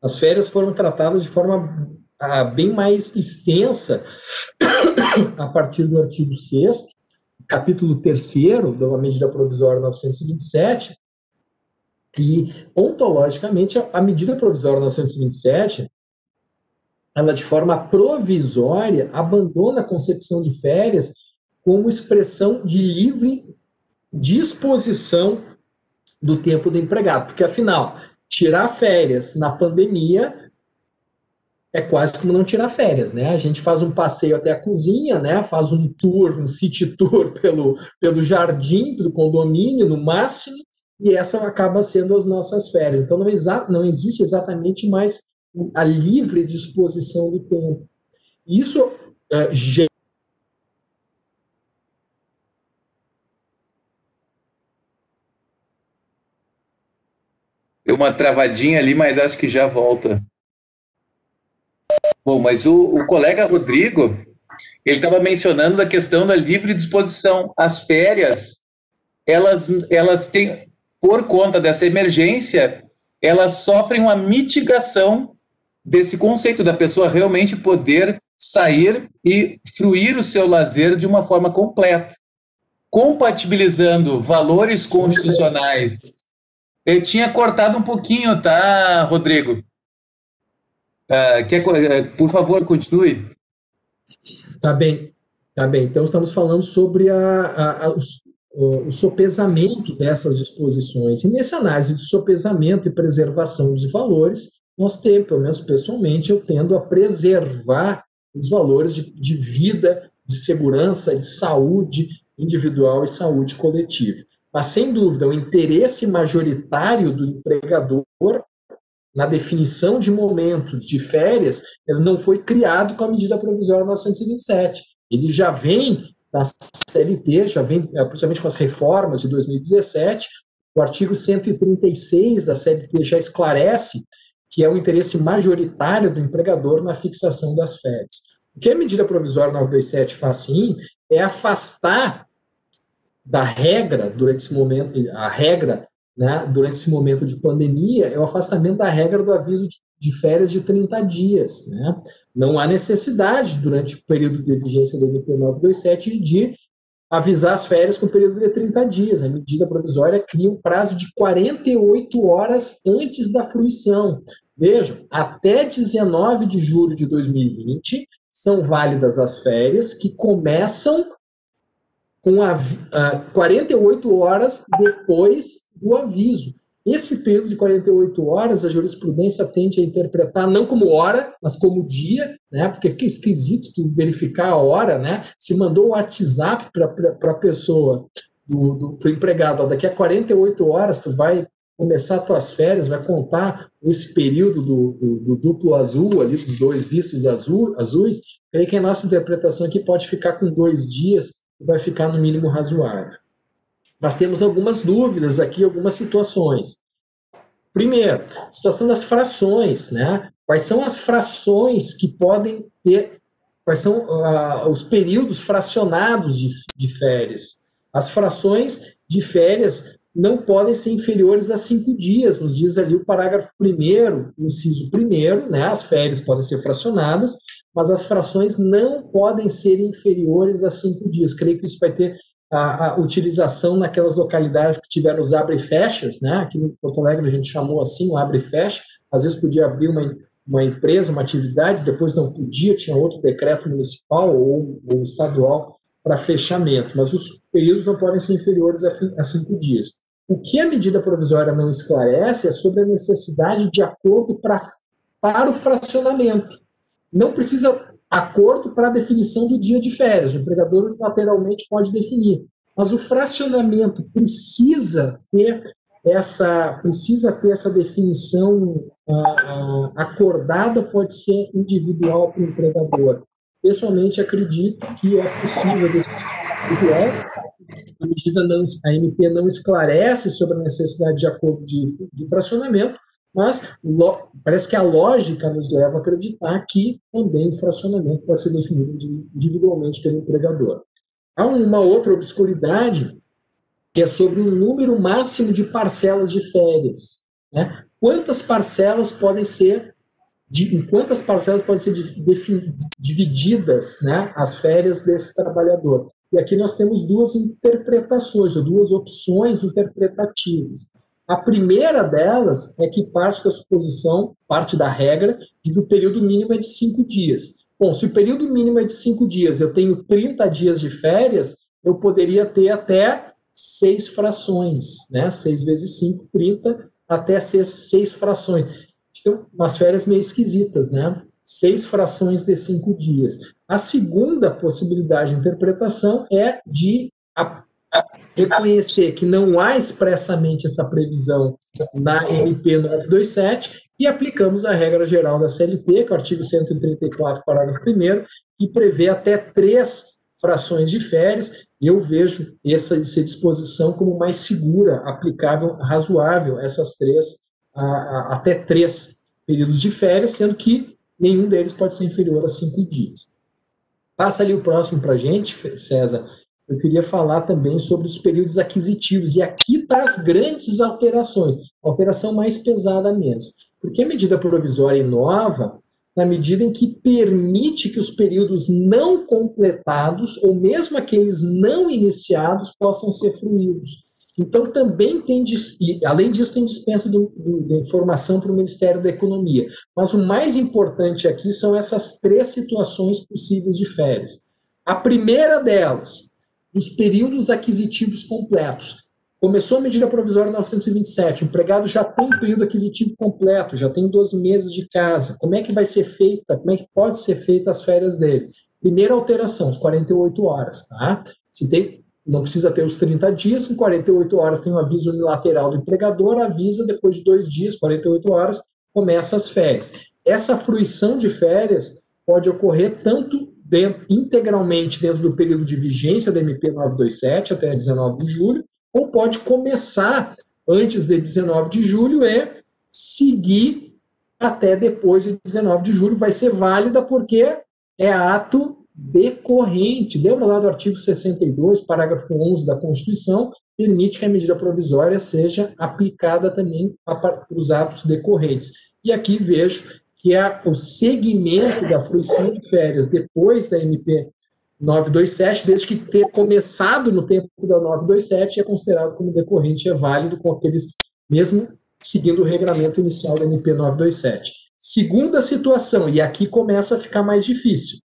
As férias foram tratadas de forma bem mais extensa a partir do artigo 6º, capítulo 3º da medida provisória 927, e, ontologicamente, a medida provisória 927, ela, de forma provisória, abandona a concepção de férias como expressão de livre disposição do tempo do empregado, porque, afinal, tirar férias na pandemia é quase como não tirar férias, né? A gente faz um passeio até a cozinha, né? Faz um tour, um city tour pelo jardim do condomínio, no máximo, e essa acaba sendo as nossas férias. Então, não existe exatamente mais a livre disposição do tempo. Isso Deu uma travadinha ali, mas acho que já volta. Bom, mas o colega Rodrigo, ele estava mencionando a questão da livre disposição. As férias, elas têm, por conta dessa emergência, elas sofrem uma mitigação desse conceito da pessoa realmente poder sair e fruir o seu lazer de uma forma completa, compatibilizando valores constitucionais. Eu tinha cortado um pouquinho, tá, Rodrigo? Por favor, continue. Tá bem, tá bem. Então, estamos falando sobre o sopesamento dessas disposições. E nessa análise de sopesamento e preservação dos valores, nós temos, pelo menos pessoalmente, eu tendo a preservar os valores de vida, de segurança, de saúde individual e saúde coletiva. Mas, sem dúvida, o interesse majoritário do empregador na definição de momentos de férias, ele não foi criado com a medida provisória 927. Ele já vem da CLT, já vem, principalmente com as reformas de 2017, o artigo 136 da CLT já esclarece que é o interesse majoritário do empregador na fixação das férias. O que a medida provisória 927 faz, sim, é afastar da regra, durante esse momento, a regra, né, durante esse momento de pandemia, é o afastamento da regra do aviso de férias de 30 dias. Né? Não há necessidade, durante o período de vigência da MP 927, de avisar as férias com período de 30 dias. A medida provisória cria um prazo de 48 horas antes da fruição. Vejam, até 19 de julho de 2020 são válidas as férias que começam com 48 horas depois do aviso. Esse período de 48 horas, a jurisprudência tende a interpretar não como hora, mas como dia, né? Porque fica esquisito tu verificar a hora, né? Se mandou o WhatsApp para a pessoa, para o empregado, ó, daqui a 48 horas tu vai começar as tuas férias, vai contar esse período do duplo azul, ali dos dois vistos azuis, creio que a nossa interpretação aqui pode ficar com 2 dias, e vai ficar no mínimo razoável. Nós temos algumas dúvidas aqui, algumas situações. Primeiro, situação das frações, né? Quais são as frações que podem ter, quais são os períodos fracionados de férias? As frações de férias não podem ser inferiores a 5 dias, nos diz ali o parágrafo 1º, inciso 1º, né? As férias podem ser fracionadas, mas as frações não podem ser inferiores a 5 dias. Creio que isso vai ter a utilização naquelas localidades que tiveram os abre e fechas, né? Aqui no Porto Alegre a gente chamou assim, o abre e fecha, às vezes podia abrir uma empresa, uma atividade, depois não podia, tinha outro decreto municipal ou estadual para fechamento, mas os períodos não podem ser inferiores a 5 dias. O que a medida provisória não esclarece é sobre a necessidade de acordo para o fracionamento. Não precisa acordo para a definição do dia de férias. O empregador unilateralmente pode definir, mas o fracionamento precisa ter essa definição acordada, pode ser individual para o empregador. Pessoalmente, acredito que é possível a MP não esclarece sobre a necessidade de acordo de fracionamento, mas parece que a lógica nos leva a acreditar que também o fracionamento pode ser definido individualmente pelo empregador. Há uma outra obscuridade que é sobre o número máximo de parcelas de férias. Né? Quantas parcelas podem ser divididas, né, as férias desse trabalhador? E aqui nós temos duas interpretações, ou duas opções interpretativas. A primeira delas é que parte da suposição, parte da regra, de que o período mínimo é de 5 dias. Bom, se o período mínimo é de 5 dias, eu tenho 30 dias de férias, eu poderia ter até 6 frações, né? 6 vezes 5, 30, até 6 frações. Ficam umas férias meio esquisitas, né? 6 frações de 5 dias. A segunda possibilidade de interpretação é de reconhecer que não há expressamente essa previsão na MP 927 e aplicamos a regra geral da CLT, que é o artigo 134, parágrafo 1º, que prevê até 3 frações de férias. Eu vejo essa disposição como mais segura, aplicável, razoável, essas 3 até 3 períodos de férias, sendo que nenhum deles pode ser inferior a 5 dias. Passa ali o próximo para a gente, César. Eu queria falar também sobre os períodos aquisitivos, e aqui estão as grandes alterações, a alteração mais pesada mesmo. Porque a medida provisória inova na medida em que permite que os períodos não completados, ou mesmo aqueles não iniciados, possam ser fruídos. Então, também tem, e além disso, tem dispensa de informação para o Ministério da Economia. Mas o mais importante aqui são essas 3 situações possíveis de férias. A primeira delas, os períodos aquisitivos completos. Começou a medida provisória 927, o empregado já tem um período aquisitivo completo, já tem 12 meses de casa. Como é que vai ser feita, como é que pode ser feita as férias dele? Primeira alteração, as 48 horas, tá? Se tem... Não precisa ter os 30 dias, em 48 horas tem um aviso unilateral do empregador, avisa, depois de 2 dias, 48 horas, começa as férias. Essa fruição de férias pode ocorrer tanto integralmente dentro do período de vigência da MP 927 até 19 de julho, ou pode começar antes de 19 de julho e seguir até depois de 19 de julho. Vai ser válida porque é ato decorrente. Lembra lá do artigo 62, parágrafo 11 da Constituição, permite que a medida provisória seja aplicada também para os atos decorrentes. E aqui vejo que o segmento da fruição de férias depois da MP 927, desde que ter começado no tempo da 927, é considerado como decorrente, é válido com aqueles, mesmo seguindo o regramento inicial da MP 927. Segunda situação, e aqui começa a ficar mais difícil.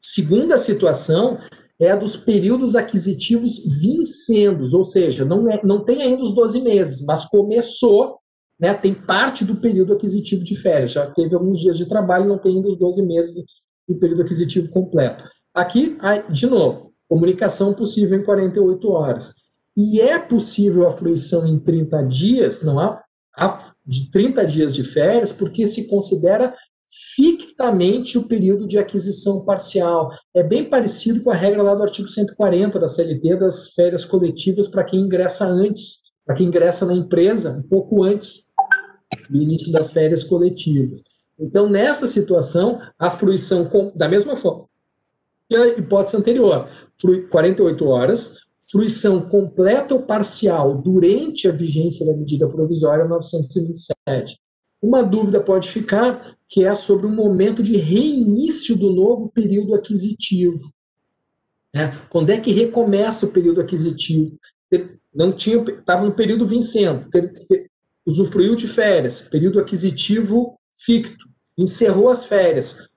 Segunda situação é a dos períodos aquisitivos vincendos, ou seja, não tem ainda os 12 meses, mas começou, né, tem parte do período aquisitivo de férias, já teve alguns dias de trabalho, não tem ainda os 12 meses do período aquisitivo completo. Aqui, de novo, comunicação possível em 48 horas. E é possível a fruição em 30 dias, não há de 30 dias de férias, porque se considera fictamente o período de aquisição parcial. É bem parecido com a regra lá do artigo 140 da CLT das férias coletivas para quem ingressa antes, para quem ingressa na empresa um pouco antes do início das férias coletivas. Então, nessa situação, a fruição, da mesma forma que a hipótese anterior, 48 horas, fruição completa ou parcial durante a vigência da medida provisória 927. Uma dúvida pode ficar, que é sobre o momento de reinício do novo período aquisitivo. Quando é que recomeça o período aquisitivo? Estava no período vencendo, usufruiu de férias, período aquisitivo ficto, encerrou as férias,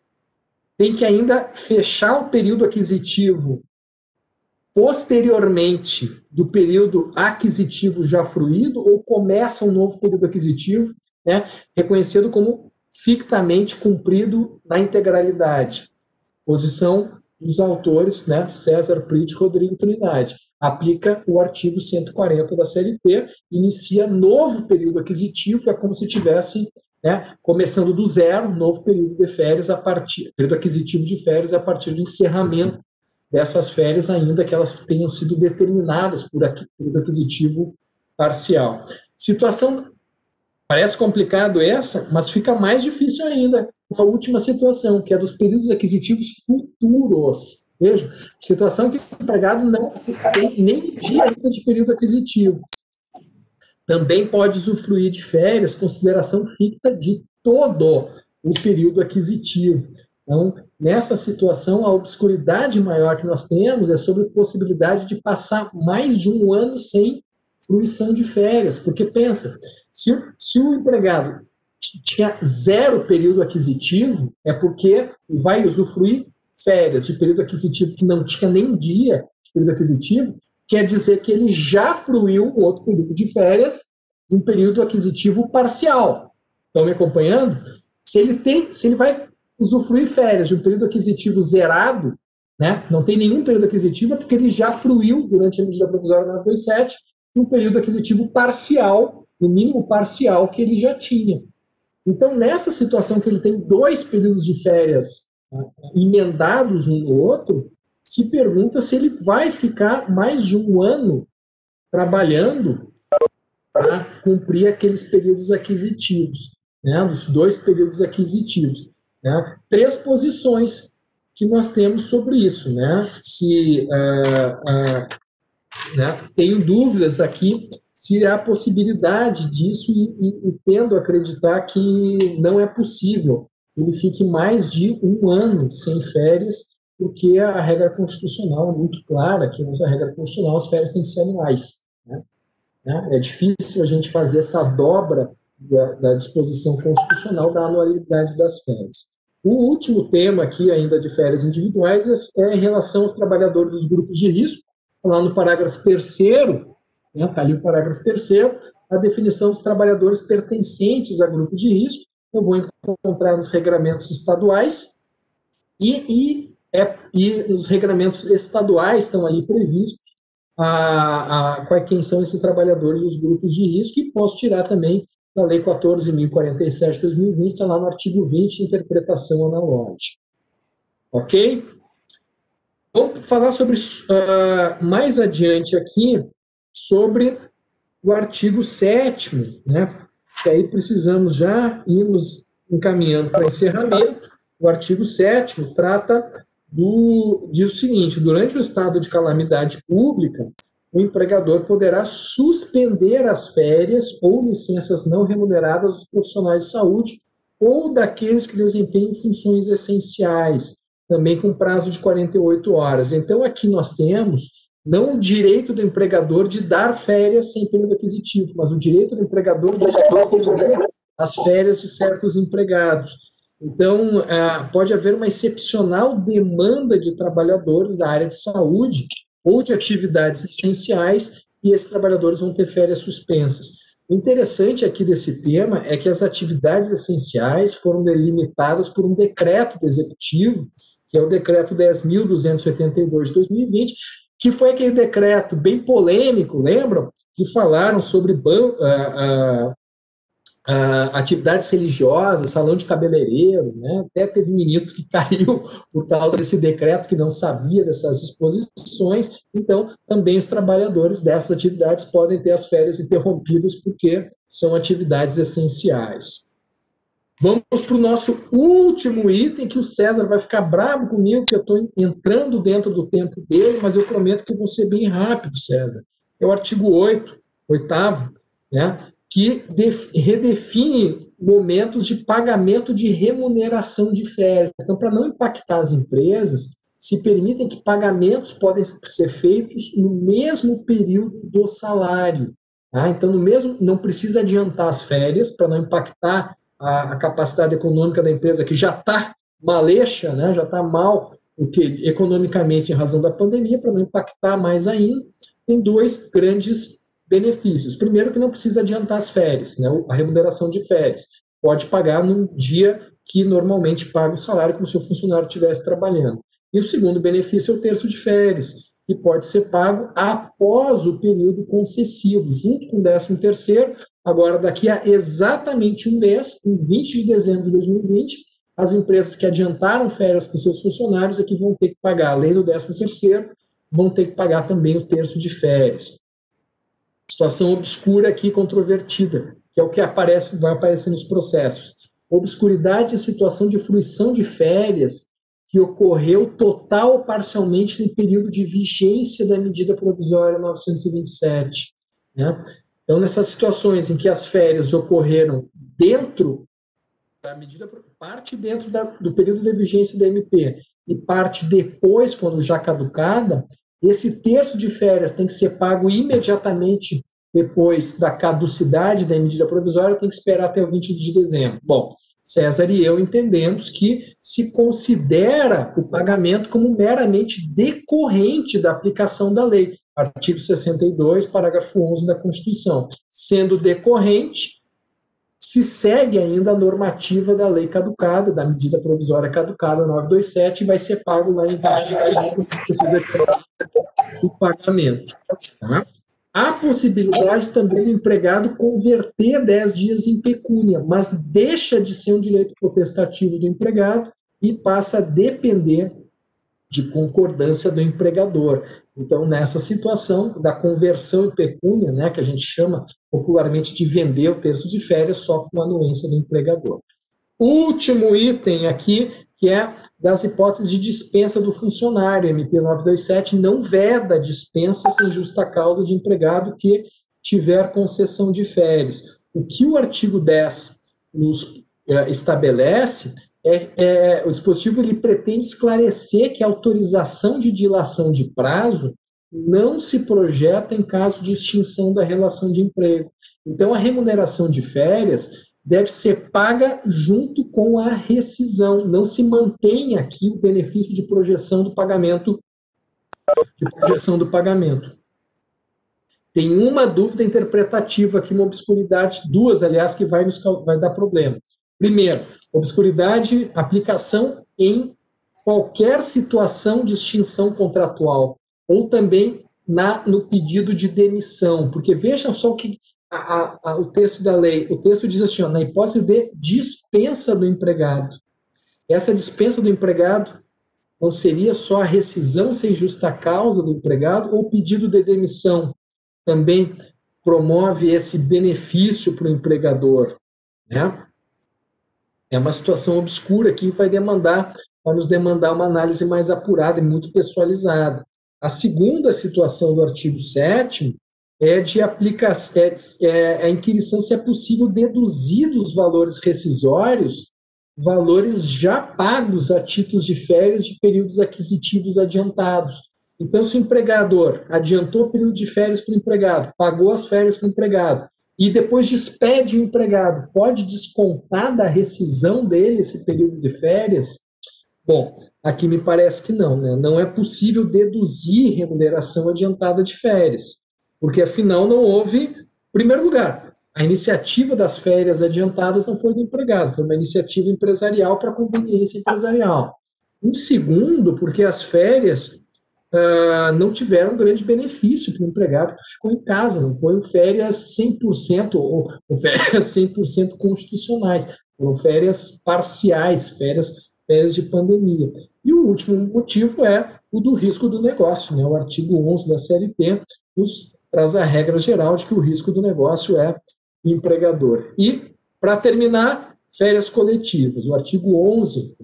tem que ainda fechar o período aquisitivo posteriormente do período aquisitivo já fruído, ou começa um novo período aquisitivo, né, reconhecido como fictamente cumprido na integralidade. Posição dos autores, né, César Prit e Rodrigo Trindade. Aplica o artigo 140 da CLT, inicia novo período aquisitivo, é como se tivesse, né, começando do zero, novo período de férias, período aquisitivo de férias a partir do encerramento dessas férias, ainda que elas tenham sido determinadas por período aquisitivo parcial. Situação parece complicado essa, mas fica mais difícil ainda a última situação, que é dos períodos aquisitivos futuros. Veja, situação que o empregado não tem nem dia ainda de período aquisitivo. Também pode usufruir de férias, consideração ficta de todo o período aquisitivo. Então, nessa situação, a obscuridade maior que nós temos é sobre a possibilidade de passar mais de um ano sem fruição de férias, porque pensa, se o empregado tinha 0 período aquisitivo, é porque vai usufruir férias de período aquisitivo que não tinha nem dia de período aquisitivo, quer dizer que ele já fruiu um outro período de férias, um período aquisitivo parcial. Estão me acompanhando? Se ele vai usufruir férias de um período aquisitivo zerado, né, não tem nenhum período aquisitivo, é porque ele já fruiu, durante a medida provisória 927, um período aquisitivo parcial, no mínimo parcial, que ele já tinha. Então, nessa situação que ele tem 2 períodos de férias, né, emendados um no outro, se pergunta se ele vai ficar mais de um ano trabalhando para cumprir aqueles períodos aquisitivos, né, os 2 períodos aquisitivos. Né? 3 posições que nós temos sobre isso. Né? Né, tenho dúvidas aqui se há possibilidade disso e tendo a acreditar que não é possível ele fique mais de 1 ano sem férias, porque a regra constitucional é muito clara, que nessa regra constitucional as férias têm que ser anuais. Né? É difícil a gente fazer essa dobra da disposição constitucional da anualidade das férias. O último tema aqui, ainda de férias individuais, é em relação aos trabalhadores dos grupos de risco, lá no parágrafo 3º, está ali o parágrafo 3º, a definição dos trabalhadores pertencentes a grupos de risco. Eu vou encontrar nos regramentos estaduais e nos regramentos estaduais estão ali previstos quem são esses trabalhadores dos grupos de risco, e posso tirar também da Lei 14.047 de 2020, está lá no artigo 20, interpretação analógica. Ok? Vamos falar sobre, mais adiante aqui, sobre o artigo 7º, né? Que aí precisamos já irmos encaminhando para encerramento. O artigo 7º diz o seguinte: durante o estado de calamidade pública, o empregador poderá suspender as férias ou licenças não remuneradas dos profissionais de saúde ou daqueles que desempenham funções essenciais, também com prazo de 48 horas. Então, aqui nós temos não o direito do empregador de dar férias sem período aquisitivo, mas o direito do empregador de suspender as férias de certos empregados. Então, pode haver uma excepcional demanda de trabalhadores da área de saúde ou de atividades essenciais, e esses trabalhadores vão ter férias suspensas. O interessante aqui desse tema é que as atividades essenciais foram delimitadas por um decreto do Executivo, que é o decreto 10.282 de 2020, que foi aquele decreto bem polêmico, lembram? Que falaram sobre atividades religiosas, salão de cabeleireiro, né? Até teve ministro que caiu por causa desse decreto, que não sabia dessas disposições. Então, também os trabalhadores dessas atividades podem ter as férias interrompidas, porque são atividades essenciais. Vamos para o nosso último item, que o César vai ficar bravo comigo, que eu estou entrando dentro do tempo dele, mas eu prometo que eu vou ser bem rápido, César. É o artigo 8º, né, que redefine momentos de pagamento de remuneração de férias. Então, para não impactar as empresas, se permitem que pagamentos podem ser feitos no mesmo período do salário. Tá? Então, não precisa adiantar as férias para não impactar a capacidade econômica da empresa, que já está malecha, né, já está mal economicamente em razão da pandemia, para não impactar mais ainda. Tem 2 grandes benefícios. Primeiro, que não precisa adiantar as férias, né, a remuneração de férias. Pode pagar no dia que normalmente paga o salário, como se o funcionário estivesse trabalhando. E o segundo benefício é o terço de férias, que pode ser pago após o período concessivo, junto com o 13º. Agora, daqui a exatamente um mês, em 20 de dezembro de 2020, as empresas que adiantaram férias para os seus funcionários é que vão ter que pagar, além do 13º, vão ter que pagar também o terço de férias. Situação obscura aqui, controvertida, que é o que vai aparecer nos processos. Obscuridade e situação de fruição de férias que ocorreu total ou parcialmente no período de vigência da medida provisória 927. Né? Então, nessas situações em que as férias ocorreram dentro da medida, parte dentro do período de vigência da MP e parte depois, quando já caducada, esse terço de férias tem que ser pago imediatamente depois da caducidade da medida provisória, tem que esperar até o 20 de dezembro. Bom, César e eu entendemos que se considera o pagamento como meramente decorrente da aplicação da lei. Artigo 62, parágrafo 11 da Constituição. Sendo decorrente, se segue ainda a normativa da lei caducada, da medida provisória caducada 927, e vai ser pago lá em 20 de precisa ter o pagamento. Tá? Há possibilidade também do empregado converter 10 dias em pecúnia, mas deixa de ser um direito potestativo do empregado e passa a depender de concordância do empregador. Então, nessa situação da conversão em pecúnia, né, que a gente chama popularmente de vender o terço de férias só com a anuência do empregador. Último item aqui, que é das hipóteses de dispensa do funcionário. MP 927 não veda dispensa sem justa causa de empregado que tiver concessão de férias. O que o artigo 10 nos estabelece o dispositivo ele pretende esclarecer que a autorização de dilação de prazo não se projeta em caso de extinção da relação de emprego. Então, a remuneração de férias deve ser paga junto com a rescisão. Não se mantém aqui o benefício de projeção do pagamento. Tem uma dúvida interpretativa aqui, uma obscuridade, duas, aliás, que vai dar problema. Primeiro, obscuridade, aplicação em qualquer situação de extinção contratual, ou também no pedido de demissão, porque vejam só o que o texto da lei, o texto diz assim, na hipótese de dispensa do empregado. Essa dispensa do empregado não seria só a rescisão sem justa causa do empregado, ou o pedido de demissão também promove esse benefício para o empregador, né? É uma situação obscura que vai nos demandar uma análise mais apurada e muito pessoalizada. A segunda situação do artigo 7º é de aplicação, a inquirição se é possível deduzir dos valores rescisórios valores já pagos a títulos de férias de períodos aquisitivos adiantados. Então, se o empregador adiantou o período de férias para o empregado, pagou as férias para o empregado, e depois despede o empregado, pode descontar da rescisão dele esse período de férias? Bom, aqui me parece que não, né? Não é possível deduzir remuneração adiantada de férias, porque afinal não houve, em primeiro lugar, a iniciativa das férias adiantadas não foi do empregado, foi uma iniciativa empresarial para conveniência empresarial. Em segundo, porque as férias não tiveram grande benefício para o empregado que ficou em casa, não foram férias 100% ou férias 100% constitucionais, foram férias parciais, férias de pandemia. E o último motivo é o do risco do negócio, né? O artigo 11 da CLT nos traz a regra geral de que o risco do negócio é o empregador. E, para terminar, férias coletivas. O artigo 11,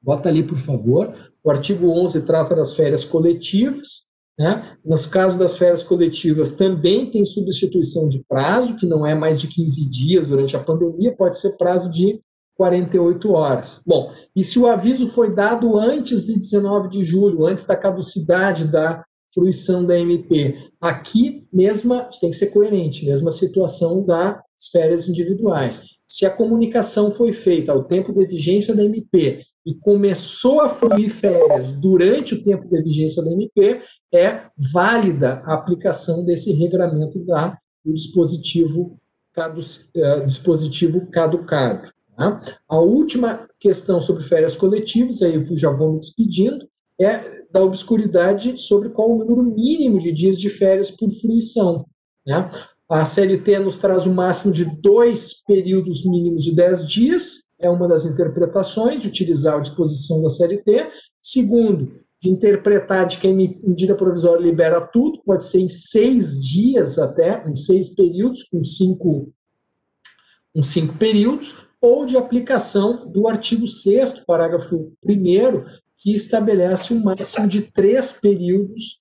bota ali, por favor, o artigo 11 trata das férias coletivas, né? Nos casos das férias coletivas também tem substituição de prazo, que não é mais de 15 dias durante a pandemia, pode ser prazo de 48 horas. Bom, e se o aviso foi dado antes de 19 de julho, antes da caducidade da fruição da MP, aqui mesma, tem que ser coerente, mesma situação das férias individuais. Se a comunicação foi feita ao tempo de vigência da MP e começou a fruir férias durante o tempo de vigência da MP, é válida a aplicação desse regramento do dispositivo caducado. Tá? A última questão sobre férias coletivas, aí eu já vou me despedindo, é da obscuridade sobre qual o número mínimo de dias de férias por fruição. Né? A CLT nos traz o máximo de 2 períodos mínimos de 10 dias, é uma das interpretações de utilizar a disposição da CLT. Segundo, de interpretar de que a medida provisória libera tudo, pode ser em 6 dias até, em 6 períodos, com 5 períodos, ou de aplicação do artigo 6º, parágrafo 1º, que estabelece um máximo de 3 períodos,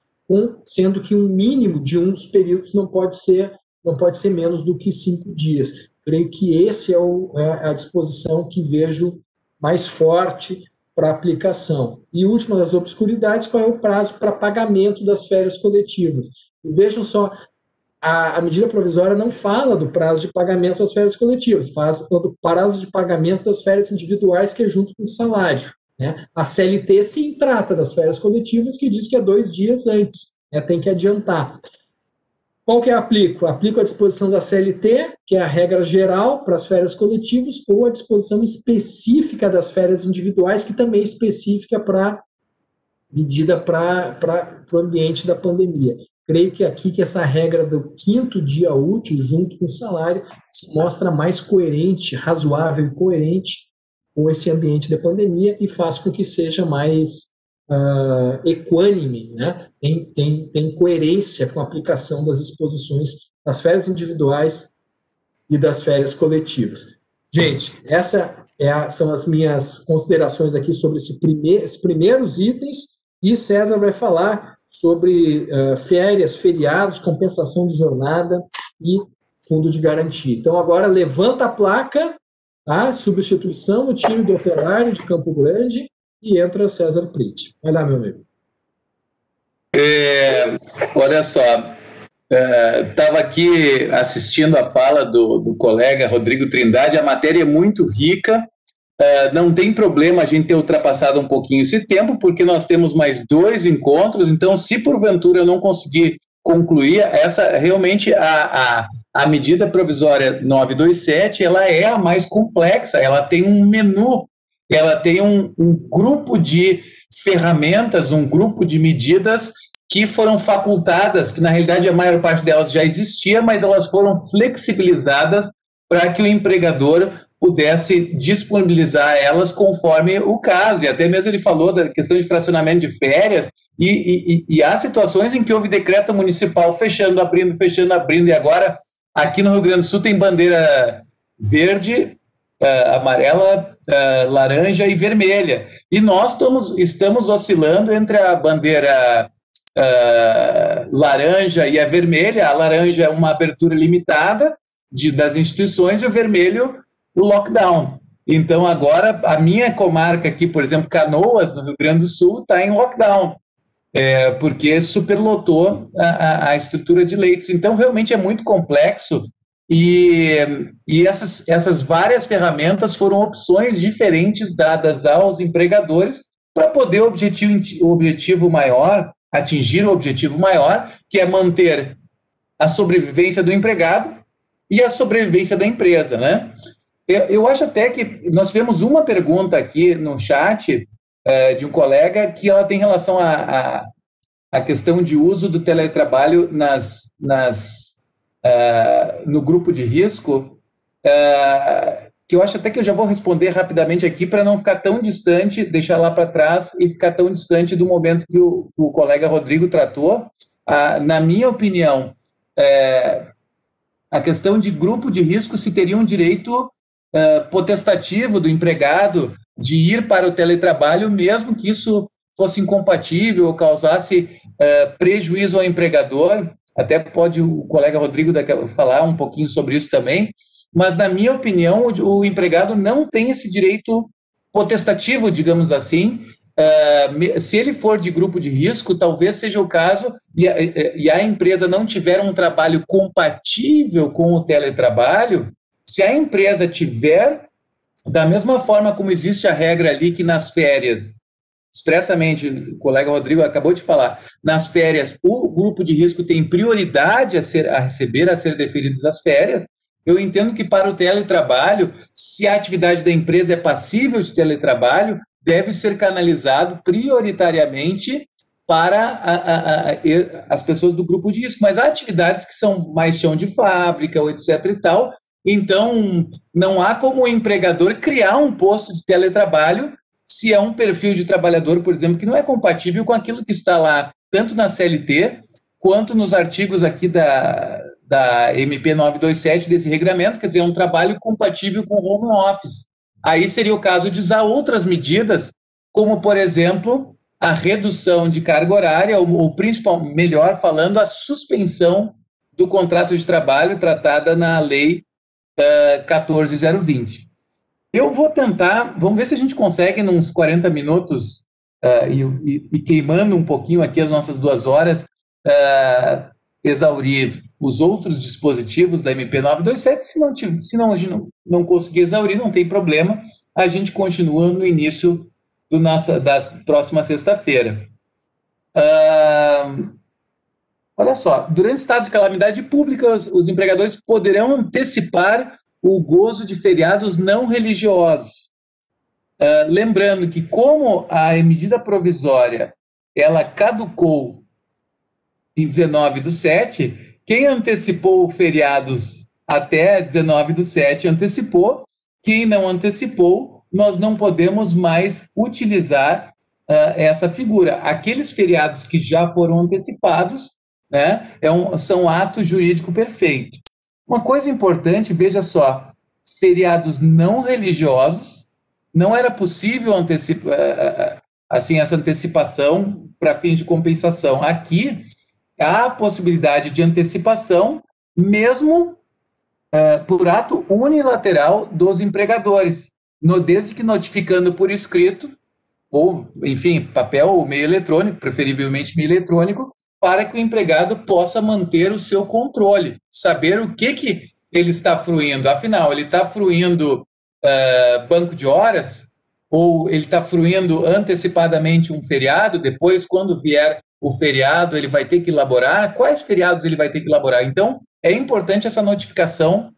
sendo que um mínimo de um dos períodos não pode ser menos do que 5 dias. Creio que esse é a disposição que vejo mais forte para aplicação. E última das obscuridades, qual é o prazo para pagamento das férias coletivas? E vejam só, a medida provisória não fala do prazo de pagamento das férias coletivas, fala do prazo de pagamento das férias individuais, que é junto com o salário. Né? A CLT, sim, trata das férias coletivas, que diz que é 2 dias antes, né? Tem que adiantar. Qual que eu aplico? Aplico a disposição da CLT, que é a regra geral para as férias coletivas, ou a disposição específica das férias individuais, que também é específica para medida para o ambiente da pandemia. Creio que aqui que essa regra do 5º dia útil, junto com o salário, se mostra mais coerente, razoável e coerente com esse ambiente da pandemia e faz com que seja mais equânime, né? Tem coerência com a aplicação das disposições das férias individuais e das férias coletivas. Gente, são as minhas considerações aqui sobre esses primeiros itens, e César vai falar sobre férias, feriados, compensação de jornada e fundo de garantia. Então, agora levanta a placa, a substituição no time do Operário de Campo Grande, e entra César Pritt. Vai lá, meu amigo. Olha só, estava aqui assistindo a fala do colega Rodrigo Trindade. A matéria é muito rica, não tem problema a gente ter ultrapassado um pouquinho esse tempo, porque nós temos mais 2 encontros. Então, se porventura eu não conseguir concluir, essa realmente a medida provisória 927, ela é a mais complexa, ela tem um menu, ela tem um grupo de ferramentas, um grupo de medidas que foram facultadas, que na realidade a maior parte delas já existia, mas elas foram flexibilizadas para que o empregador pudesse disponibilizar elas conforme o caso. E até mesmo ele falou da questão de fracionamento de férias, e há situações em que houve decreto municipal fechando, abrindo, e agora aqui no Rio Grande do Sul tem bandeira verde, amarela, laranja e vermelha. E nós estamos oscilando entre a bandeira laranja e a vermelha. A laranja é uma abertura limitada das instituições, e o vermelho, o lockdown. Então, agora, a minha comarca aqui, por exemplo, Canoas, no Rio Grande do Sul, está em lockdown, porque superlotou a estrutura de leitos. Então, realmente é muito complexo, e essas várias ferramentas foram opções diferentes dadas aos empregadores para poder atingir o objetivo maior, que é manter a sobrevivência do empregado e a sobrevivência da empresa, né? Eu acho até que nós tivemos uma pergunta aqui no chat de um colega, que ela tem relação à questão de uso do teletrabalho no grupo de risco, que eu acho até que eu já vou responder rapidamente aqui, para não ficar tão distante, deixar lá para trás e ficar tão distante do momento que o colega Rodrigo tratou. Na minha opinião, a questão de grupo de risco, se teria um direito potestativo do empregado de ir para o teletrabalho, mesmo que isso fosse incompatível ou causasse prejuízo ao empregador. Até pode o colega Rodrigo falar um pouquinho sobre isso também, mas, na minha opinião, o empregado não tem esse direito potestativo, digamos assim. Se ele for de grupo de risco, talvez seja o caso, e a empresa não tiver um trabalho compatível com o teletrabalho. Se a empresa tiver, da mesma forma como existe a regra ali que nas férias, expressamente, o colega Rodrigo acabou de falar, nas férias o grupo de risco tem prioridade a ser deferidas as férias, eu entendo que para o teletrabalho, se a atividade da empresa é passível de teletrabalho, deve ser canalizado prioritariamente para as pessoas do grupo de risco. Mas há atividades que são mais chão de fábrica, ou etc. e tal, então não há como o empregador criar um posto de teletrabalho se é um perfil de trabalhador, por exemplo, que não é compatível com aquilo que está lá, tanto na CLT, quanto nos artigos aqui da MP 927, desse regramento, quer dizer, é um trabalho compatível com home office. Aí seria o caso de usar outras medidas, como, por exemplo, a redução de carga horária, ou melhor falando, a suspensão do contrato de trabalho tratada na Lei 14.020. Eu vou tentar, vamos ver se a gente consegue, nos 40 minutos, e queimando um pouquinho aqui as nossas 2 horas, exaurir os outros dispositivos da MP 927. Se não a gente não conseguir exaurir, não tem problema, a gente continua no início da próxima sexta-feira. Olha só, durante o estado de calamidade pública, os empregadores poderão antecipar o gozo de feriados não religiosos. Lembrando que, como a medida provisória ela caducou em 19/7, quem antecipou feriados até 19/7 antecipou, quem não antecipou, nós não podemos mais utilizar essa figura. Aqueles feriados que já foram antecipados, né, são ato jurídico perfeito. Uma coisa importante, veja só, feriados não religiosos, não era possível assim, essa antecipação para fins de compensação. Aqui, há a possibilidade de antecipação, mesmo por ato unilateral dos empregadores, desde que notificando por escrito, ou, enfim, papel ou meio eletrônico, preferivelmente meio eletrônico, para que o empregado possa manter o seu controle, saber o que ele está fruindo. Afinal, ele está fruindo banco de horas, ou ele está fruindo antecipadamente um feriado, depois, quando vier o feriado, ele vai ter que elaborar, quais feriados ele vai ter que elaborar. Então, é importante essa notificação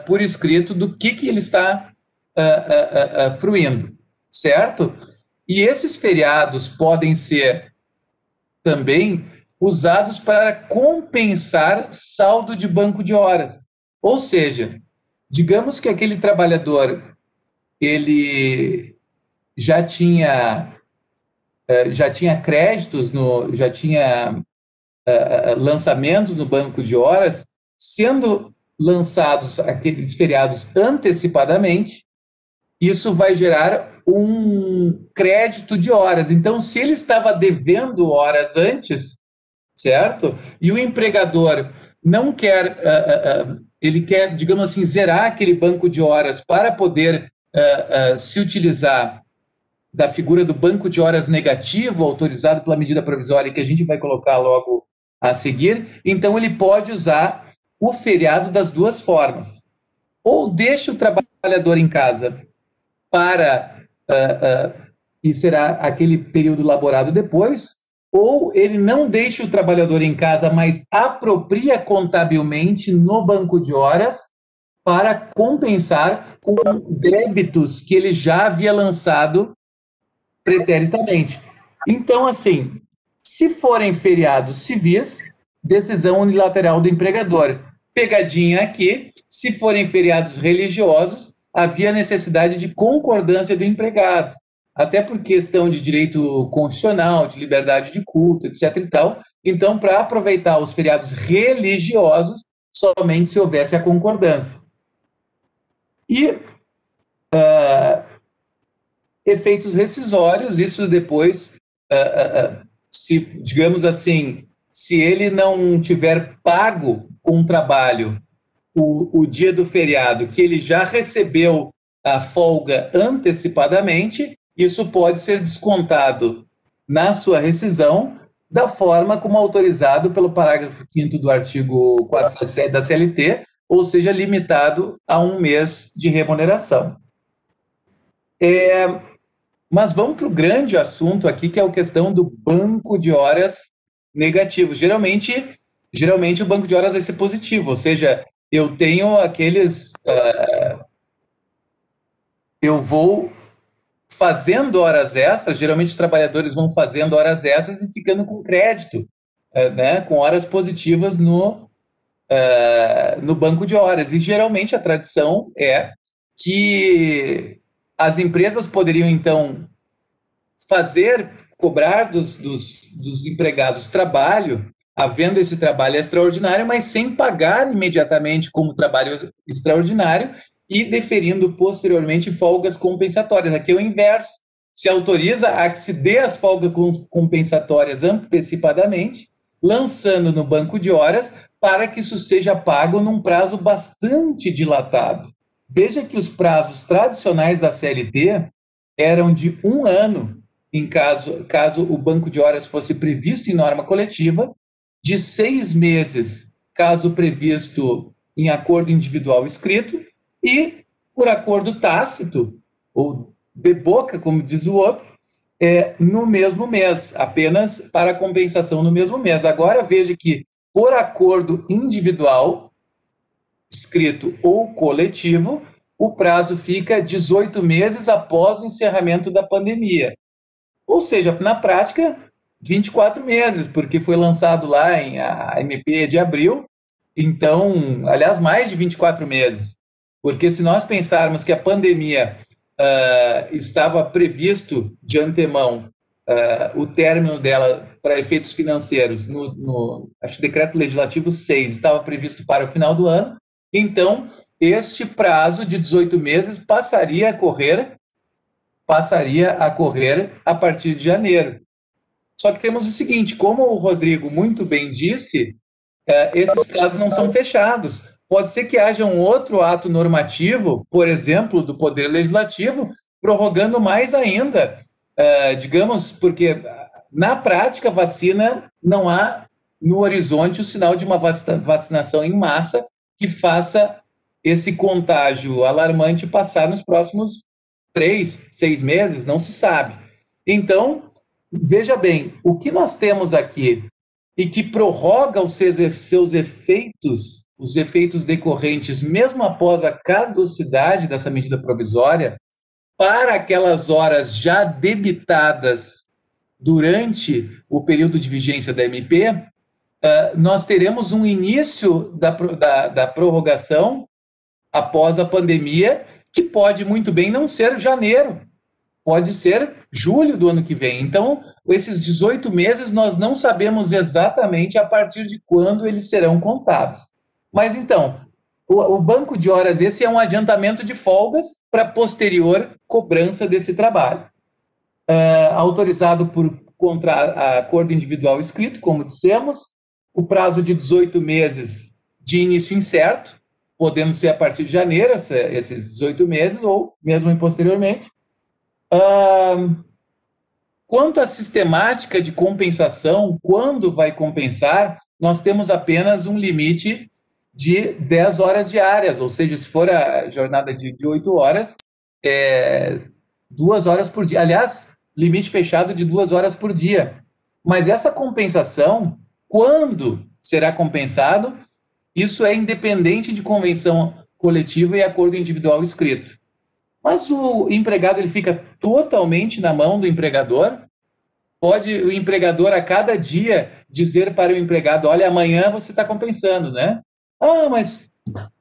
por escrito do que ele está fruindo, certo? E esses feriados podem ser também usados para compensar saldo de banco de horas. Ou seja, digamos que aquele trabalhador ele já tinha créditos, já tinha lançamentos no banco de horas, sendo lançados aqueles feriados antecipadamente, isso vai gerar um crédito de horas. Então, se ele estava devendo horas antes, certo? E o empregador não quer, ele quer, digamos assim, zerar aquele banco de horas para poder se utilizar da figura do banco de horas negativo, autorizado pela medida provisória, que a gente vai colocar logo a seguir. Então, ele pode usar o feriado das duas formas. Ou deixa o trabalhador em casa e será aquele período laborado depois, ou ele não deixa o trabalhador em casa, mas apropria contabilmente no banco de horas para compensar com débitos que ele já havia lançado preteritamente. Então, assim, se forem feriados civis, decisão unilateral do empregador. Pegadinha aqui, se forem feriados religiosos, havia necessidade de concordância do empregado, até por questão de direito constitucional, de liberdade de culto, etc. e tal. Então, para aproveitar os feriados religiosos, somente se houvesse a concordância. E efeitos rescisórios, isso depois, se, digamos assim, se ele não tiver pago com o trabalho o dia do feriado, que ele já recebeu a folga antecipadamente, isso pode ser descontado na sua rescisão, da forma como autorizado pelo parágrafo 5º do artigo 477 da CLT, ou seja, limitado a 1 mês de remuneração. Mas vamos para o grande assunto aqui, que é a questão do banco de horas negativo. Geralmente o banco de horas vai ser positivo, ou seja, eu tenho aqueles... eu vou fazendo horas extras, geralmente os trabalhadores vão fazendo horas extras e ficando com crédito, né, com horas positivas no banco de horas. E geralmente a tradição é que as empresas poderiam, então, cobrar dos empregados trabalho, havendo esse trabalho extraordinário, mas sem pagar imediatamente como trabalho extraordinário e deferindo posteriormente folgas compensatórias. Aqui é o inverso. Se autoriza a que se dê as folgas compensatórias antecipadamente, lançando no banco de horas, para que isso seja pago num prazo bastante dilatado. Veja que os prazos tradicionais da CLT eram de 1 ano, em caso o banco de horas fosse previsto em norma coletiva, de 6 meses, caso previsto em acordo individual escrito, e por acordo tácito, ou de boca, como diz o outro, no mesmo mês, apenas para compensação no mesmo mês. Agora veja que, por acordo individual, escrito ou coletivo, o prazo fica 18 meses após o encerramento da pandemia. Ou seja, na prática, 24 meses, porque foi lançado lá a MP de abril, então, aliás, mais de 24 meses. Porque se nós pensarmos que a pandemia estava previsto de antemão o término dela para efeitos financeiros, acho que decreto legislativo 6 estava previsto para o final do ano, então este prazo de 18 meses passaria a correr a partir de janeiro. Só que temos o seguinte, como o Rodrigo muito bem disse, esses prazos não são fechados. Pode ser que haja um outro ato normativo, por exemplo, do Poder Legislativo, prorrogando mais ainda, digamos, porque na prática, vacina, não há no horizonte o sinal de uma vacinação em massa que faça esse contágio alarmante passar nos próximos 3, 6 meses, não se sabe. Então, veja bem, o que nós temos aqui e que prorroga os seus efeitos, os efeitos decorrentes, mesmo após a caducidade dessa medida provisória, para aquelas horas já debitadas durante o período de vigência da MP, nós teremos um início da prorrogação após a pandemia, que pode muito bem não ser janeiro, pode ser julho do ano que vem. Então, esses 18 meses, nós não sabemos exatamente a partir de quando eles serão contados. Mas, então, o banco de horas, esse é um adiantamento de folgas para posterior cobrança desse trabalho. Autorizado por acordo individual escrito, como dissemos, o prazo de 18 meses de início incerto, podendo ser a partir de janeiro, esses 18 meses, ou mesmo posteriormente. Quanto à sistemática de compensação, quando vai compensar, nós temos apenas um limite de 10 horas diárias, ou seja, se for a jornada de 8 horas, 2 horas por dia. Aliás, limite fechado de 2 horas por dia. Mas essa compensação, quando será compensado, isso é independente de convenção coletiva e acordo individual escrito. Mas o empregado ele fica totalmente na mão do empregador. Pode o empregador a cada dia dizer para o empregado, olha, amanhã você está compensando, né? Ah, mas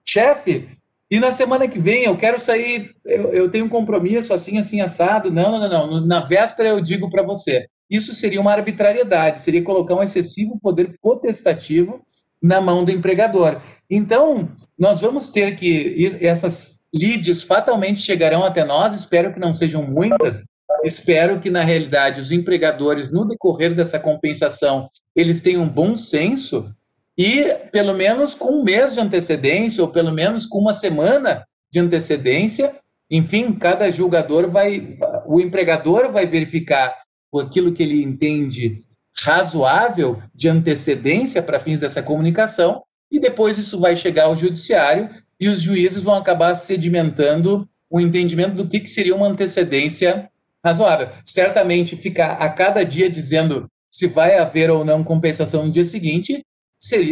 chefe, e na semana que vem eu quero sair, eu tenho um compromisso assim, assim, assado. Não. Na véspera eu digo para você. Isso seria uma arbitrariedade, seria colocar um excessivo poder potestativo na mão do empregador. Então, nós vamos ter que, essas leads fatalmente chegarão até nós, espero que não sejam muitas, espero que, na realidade, os empregadores, no decorrer dessa compensação, eles tenham um bom senso e, pelo menos com um mês de antecedência, ou pelo menos com uma semana de antecedência, enfim, cada julgador o empregador vai verificar aquilo que ele entende razoável de antecedência para fins dessa comunicação, e depois isso vai chegar ao judiciário e os juízes vão acabar sedimentando o entendimento do que seria uma antecedência razoável. Certamente ficar a cada dia dizendo se vai haver ou não compensação no dia seguinte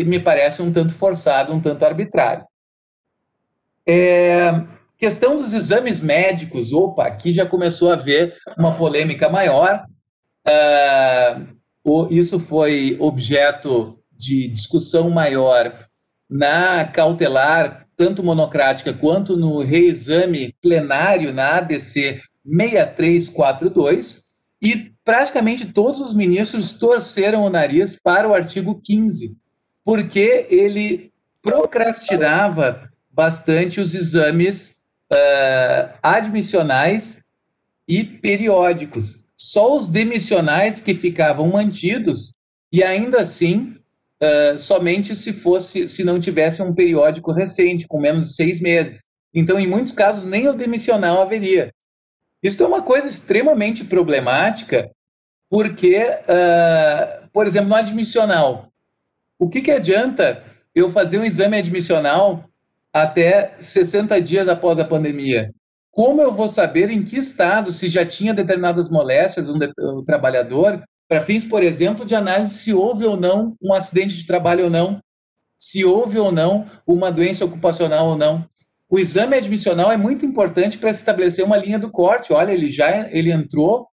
me parece um tanto forçado, um tanto arbitrário. Questão dos exames médicos, aqui já começou a haver uma polêmica maior. Isso foi objeto de discussão maior na cautelar, tanto monocrática quanto no reexame plenário na ADC 6342, e praticamente todos os ministros torceram o nariz para o artigo 15, porque ele procrastinava bastante os exames admissionais e periódicos. Só os demissionais que ficavam mantidos, e ainda assim, somente se não tivesse um periódico recente, com menos de 6 meses. Então, em muitos casos, nem o demissional haveria. Isso é uma coisa extremamente problemática, porque, por exemplo, no admissional, o que adianta eu fazer um exame admissional até 60 dias após a pandemia? Como eu vou saber em que estado, se já tinha determinadas moléstias o trabalhador, para fins, por exemplo, de análise se houve ou não um acidente de trabalho ou não, se houve ou não uma doença ocupacional ou não. O exame admissional é muito importante para estabelecer uma linha do corte. Olha, ele entrou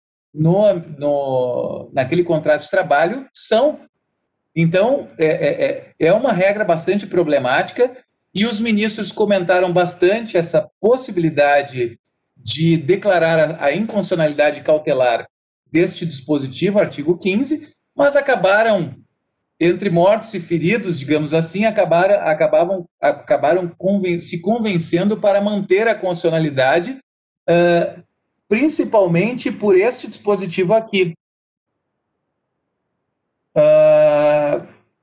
naquele contrato de trabalho são. Então, é uma regra bastante problemática, e os ministros comentaram bastante essa possibilidade de declarar a inconstitucionalidade cautelar deste dispositivo, artigo 15, mas acabaram, entre mortos e feridos, digamos assim, acabaram se convencendo para manter a constitucionalidade, principalmente por este dispositivo aqui,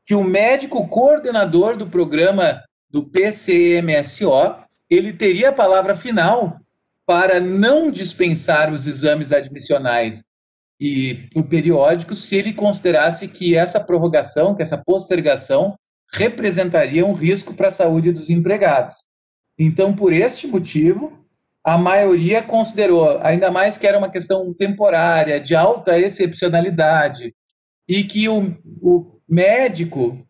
que o médico coordenador do programa do PCMSO, ele teria a palavra final para não dispensar os exames admissionais e periódicos se ele considerasse que essa prorrogação, que essa postergação representaria um risco para a saúde dos empregados. Então, por este motivo, a maioria considerou, ainda mais que era uma questão temporária, de alta excepcionalidade, e que o médico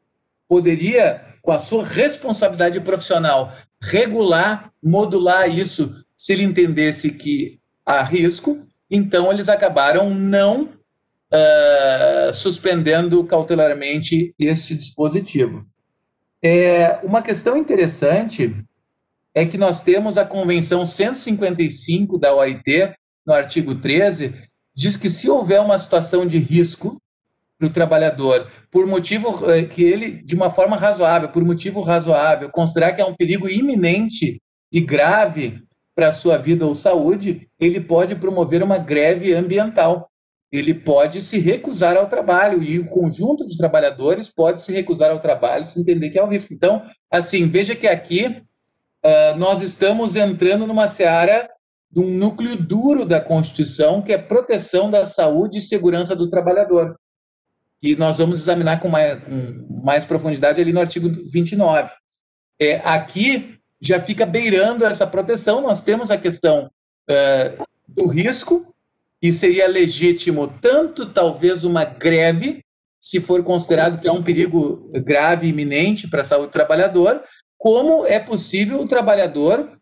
poderia, com a sua responsabilidade profissional, regular, modular isso, se ele entendesse que há risco. Então, eles acabaram não suspendendo cautelarmente este dispositivo. Uma questão interessante é que nós temos a Convenção 155 da OIT, no artigo 13, diz que se houver uma situação de risco para o trabalhador, por motivo que ele, de uma forma razoável, por motivo razoável, considerar que é um perigo iminente e grave para a sua vida ou saúde, ele pode promover uma greve ambiental. Ele pode se recusar ao trabalho e o conjunto de trabalhadores pode se recusar ao trabalho se entender que é um risco. Então, assim, veja que aqui nós estamos entrando numa seara de um núcleo duro da Constituição, que é proteção da saúde e segurança do trabalhador, que nós vamos examinar com mais profundidade ali no artigo 29. Aqui já fica beirando essa proteção, nós temos a questão do risco, e seria legítimo tanto, talvez, uma greve, se for considerado que é um perigo grave e iminente para a saúde do trabalhador, como é possível o trabalhador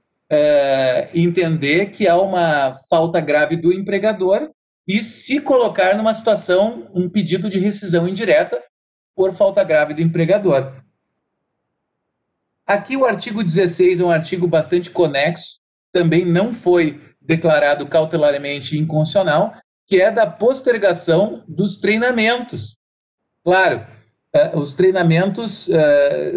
entender que há uma falta grave do empregador e se colocar numa situação, um pedido de rescisão indireta por falta grave do empregador. Aqui o artigo 16 é um artigo bastante conexo, também não foi declarado cautelarmente inconstitucional, que é da postergação dos treinamentos. Claro, os treinamentos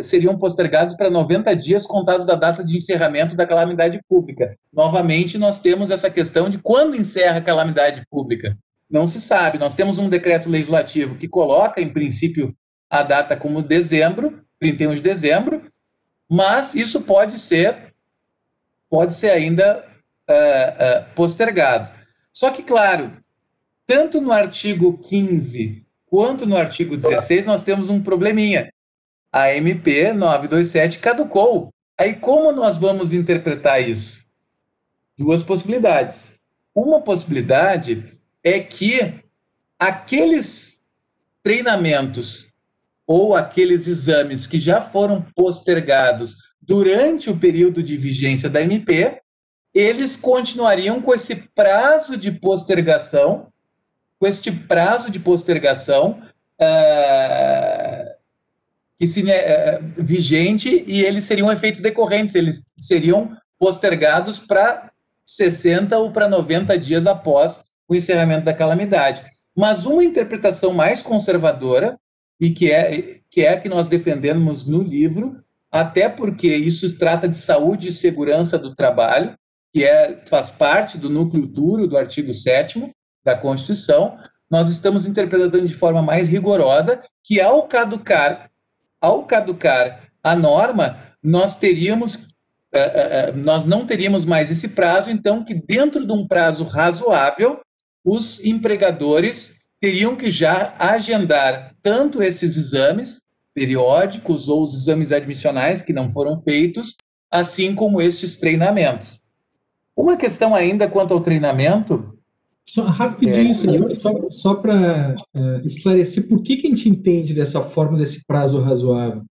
seriam postergados para 90 dias contados da data de encerramento da calamidade pública. Novamente, nós temos essa questão de quando encerra a calamidade pública. Não se sabe. Nós temos um decreto legislativo que coloca, em princípio, a data como dezembro, 31 de dezembro, mas isso pode ser ainda postergado. Só que, claro, tanto no artigo 15 quanto no artigo 16, nós temos um probleminha. A MP 927 caducou. Aí, como nós vamos interpretar isso? Duas possibilidades. Uma possibilidade é que aqueles treinamentos ou aqueles exames que já foram postergados durante o período de vigência da MP, eles continuariam com esse prazo de postergação, vigente, e eles seriam efeitos decorrentes, eles seriam postergados para 60 ou para 90 dias após o encerramento da calamidade. Mas uma interpretação mais conservadora, e que é a que nós defendemos no livro, até porque isso trata de saúde e segurança do trabalho, que faz parte do núcleo duro do artigo 7º da Constituição, nós estamos interpretando de forma mais rigorosa que ao caducar a norma, nós não teríamos mais esse prazo, então que dentro de um prazo razoável, os empregadores teriam que já agendar tanto esses exames periódicos ou os exames admissionais que não foram feitos, assim como esses treinamentos. Uma questão ainda quanto ao treinamento... Só rapidinho, senhor, só para esclarecer por que a gente entende dessa forma, desse prazo razoável.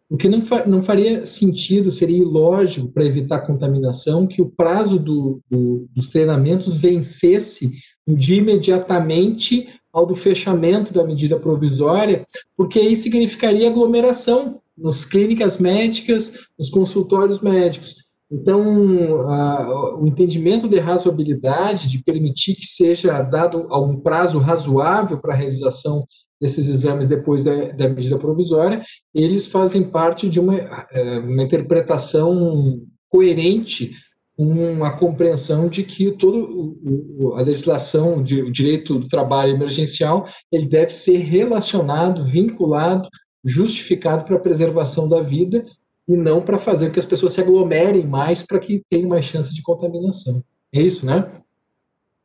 Porque não faria sentido, seria ilógico para evitar contaminação que o prazo dos treinamentos vencesse de imediatamente ao do fechamento da medida provisória, porque aí significaria aglomeração nas clínicas médicas, nos consultórios médicos. Então, o entendimento de razoabilidade, de permitir que seja dado algum prazo razoável para a realização desses exames depois da medida provisória, eles fazem parte de uma interpretação coerente, uma compreensão de que toda a legislação, o direito do trabalho emergencial, ele deve ser relacionado, vinculado, justificado para a preservação da vida e não para fazer com que as pessoas se aglomerem mais para que tenham mais chance de contaminação. É isso, né?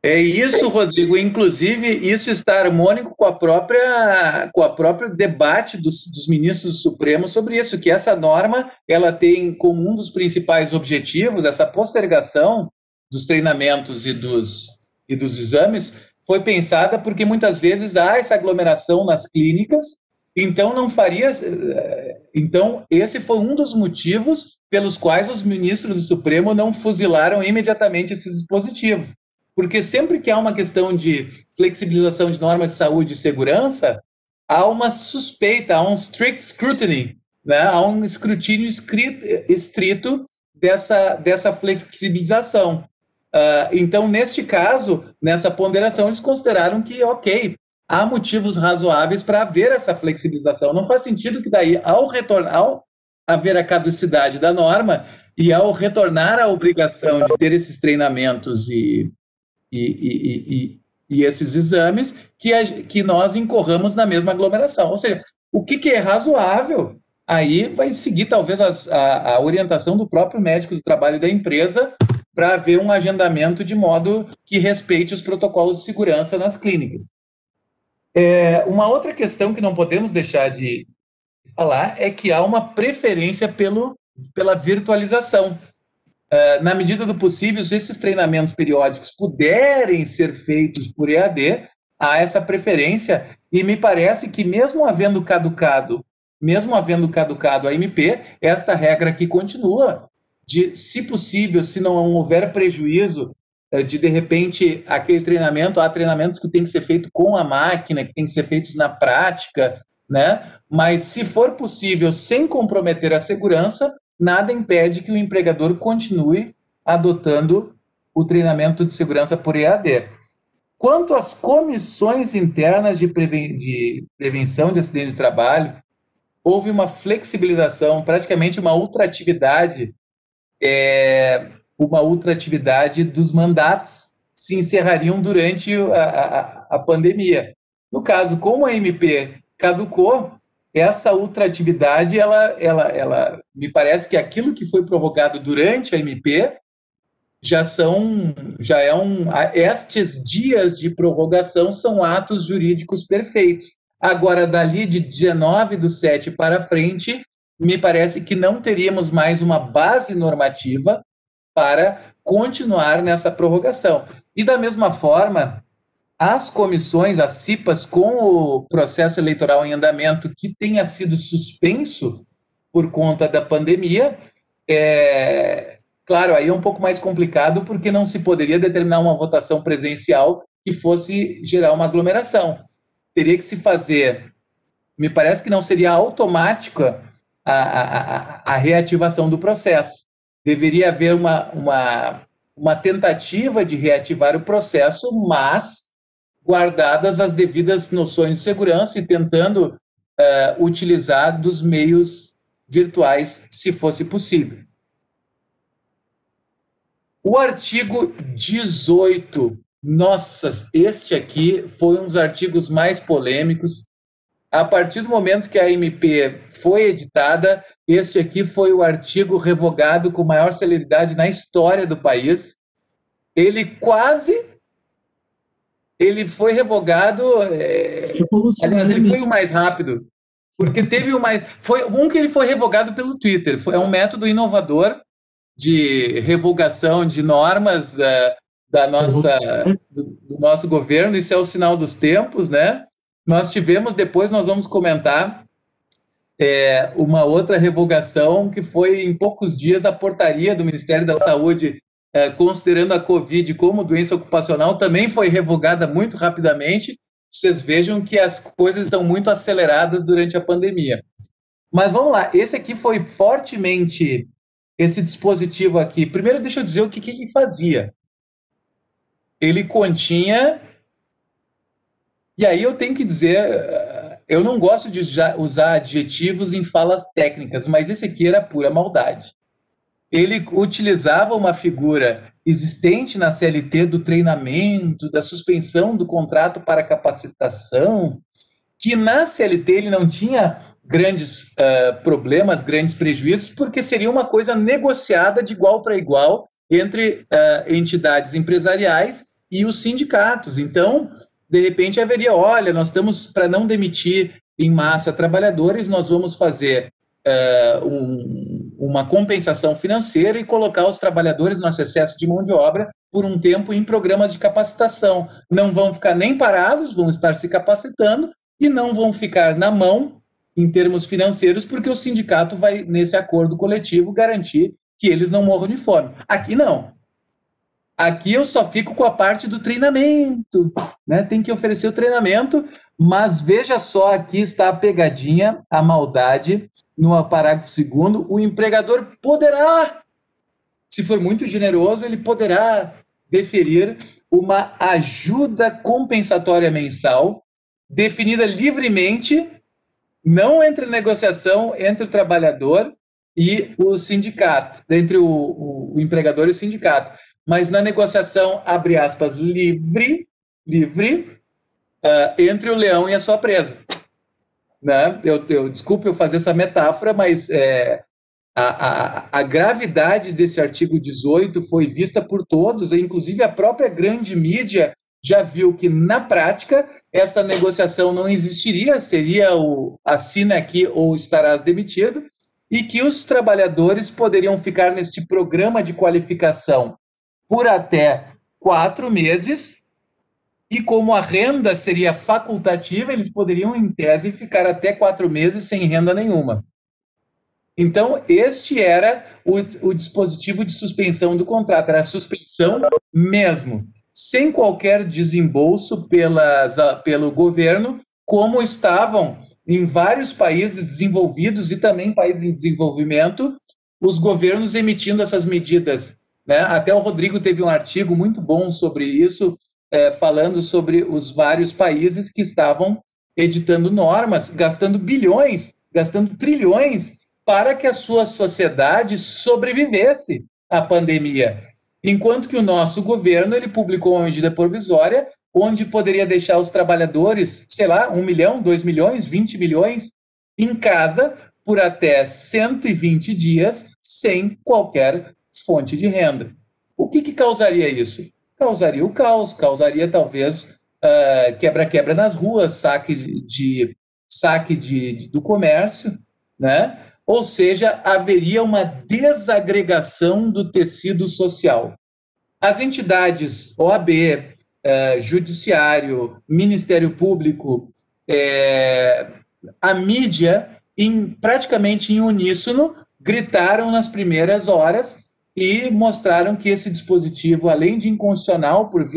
É isso, Rodrigo. Inclusive, isso está harmônico com o próprio debate dos ministros do Supremo sobre isso, que essa norma ela tem como um dos principais objetivos essa postergação dos treinamentos e dos exames. Foi pensada porque muitas vezes há essa aglomeração nas clínicas, então não faria. Então, esse foi um dos motivos pelos quais os ministros do Supremo não fuzilaram imediatamente esses dispositivos. Porque sempre que há uma questão de flexibilização de normas de saúde e segurança, há uma suspeita, há um strict scrutiny, né? Há um escrutínio estrito dessa flexibilização. Então, neste caso, nessa ponderação, eles consideraram que, ok, há motivos razoáveis para haver essa flexibilização. Não faz sentido que daí, ao haver a caducidade da norma e ao retornar à obrigação de ter esses treinamentos e esses exames, que nós incorramos na mesma aglomeração. Ou seja, o que é razoável, aí vai seguir talvez a orientação do próprio médico do trabalho da empresa para haver um agendamento de modo que respeite os protocolos de segurança nas clínicas. Uma outra questão que não podemos deixar de falar é que há uma preferência pela virtualização. Na medida do possível, se esses treinamentos periódicos puderem ser feitos por EAD, há essa preferência, e me parece que mesmo havendo caducado a MP, esta regra aqui continua, de, se possível, se não houver prejuízo, de repente, aquele treinamento, há treinamentos que tem que ser feito com a máquina, que tem que ser feitos na prática, né? Mas se for possível, sem comprometer a segurança, nada impede que o empregador continue adotando o treinamento de segurança por EAD. Quanto às comissões internas de prevenção de acidente de trabalho, houve uma flexibilização, praticamente uma ultratividade dos mandatos que se encerrariam durante a pandemia. No caso, como a MP caducou, essa ultratividade, ela me parece que aquilo que foi provocado durante a MP estes dias de prorrogação são atos jurídicos perfeitos. Agora, dali de 19/7 para frente, me parece que não teríamos mais uma base normativa para continuar nessa prorrogação. E da mesma forma, as comissões, as CIPAs, com o processo eleitoral em andamento que tenha sido suspenso por conta da pandemia, claro, aí é um pouco mais complicado porque não se poderia determinar uma votação presencial que fosse gerar uma aglomeração. Teria que se fazer, me parece que não seria automática a reativação do processo. Deveria haver uma tentativa de reativar o processo, mas guardadas as devidas noções de segurança e tentando utilizar dos meios virtuais, se fosse possível. O artigo 18, nossa, este aqui foi um dos artigos mais polêmicos. A partir do momento que a MP foi editada, este aqui foi o artigo revogado com maior celeridade na história do país. Ele foi revogado, aliás, ele foi o mais rápido, porque teve o mais... Foi um que ele foi revogado pelo Twitter, é um método inovador de revogação de normas do nosso governo, isso é o sinal dos tempos, né? Nós tivemos, depois nós vamos comentar, uma outra revogação que foi em poucos dias a portaria do Ministério da Saúde, considerando a Covid como doença ocupacional, também foi revogada muito rapidamente. Vocês vejam que as coisas estão muito aceleradas durante a pandemia. Mas vamos lá, esse aqui foi fortemente esse dispositivo aqui. Primeiro, deixa eu dizer o que ele fazia. Ele continha... E aí eu tenho que dizer, eu não gosto de usar adjetivos em falas técnicas, mas esse aqui era pura maldade. Ele utilizava uma figura existente na CLT do treinamento, da suspensão do contrato para capacitação, que na CLT ele não tinha grandes problemas, grandes prejuízos, porque seria uma coisa negociada de igual para igual entre entidades empresariais e os sindicatos. Então, de repente haveria, olha, nós estamos, para não demitir em massa trabalhadores, nós vamos fazer uma compensação financeira e colocar os trabalhadores no excesso de mão de obra por um tempo em programas de capacitação. Não vão ficar nem parados, vão estar se capacitando e não vão ficar na mão em termos financeiros, porque o sindicato vai, nesse acordo coletivo, garantir que eles não morram de fome. Aqui não. Aqui eu só fico com a parte do treinamento, né? Tem que oferecer o treinamento, mas veja só, aqui está a pegadinha, a maldade, no parágrafo 2º, o empregador poderá, se for muito generoso, ele poderá deferir uma ajuda compensatória mensal, definida livremente, não entre negociação entre o trabalhador e o sindicato, entre o empregador e o sindicato, mas na negociação, abre aspas, livre, entre o leão e a sua presa. Né? Desculpe eu fazer essa metáfora, mas a gravidade desse artigo 18 foi vista por todos, inclusive a própria grande mídia já viu que, na prática, essa negociação não existiria, seria assina aqui ou estarás demitido, e que os trabalhadores poderiam ficar neste programa de qualificação por até 4 meses, e como a renda seria facultativa, eles poderiam, em tese, ficar até 4 meses sem renda nenhuma. Então, este era o dispositivo de suspensão do contrato, era a suspensão mesmo, sem qualquer desembolso pelo governo, como estavam em vários países desenvolvidos e também países em desenvolvimento, os governos emitindo essas medidas. Né? Até o Rodrigo teve um artigo muito bom sobre isso, falando sobre os vários países que estavam editando normas, gastando bilhões, gastando trilhões para que a sua sociedade sobrevivesse à pandemia. Enquanto que o nosso governo ele publicou uma medida provisória onde poderia deixar os trabalhadores, sei lá, 1 milhão, 2 milhões, 20 milhões em casa por até 120 dias sem qualquer fonte de renda. O que causaria isso? Causaria o caos, causaria talvez quebra-quebra nas ruas, saque do comércio, né? Ou seja, haveria uma desagregação do tecido social. As entidades OAB, Judiciário, Ministério Público, a mídia, praticamente em uníssono, gritaram nas primeiras horas e mostraram que esse dispositivo, além de inconstitucional por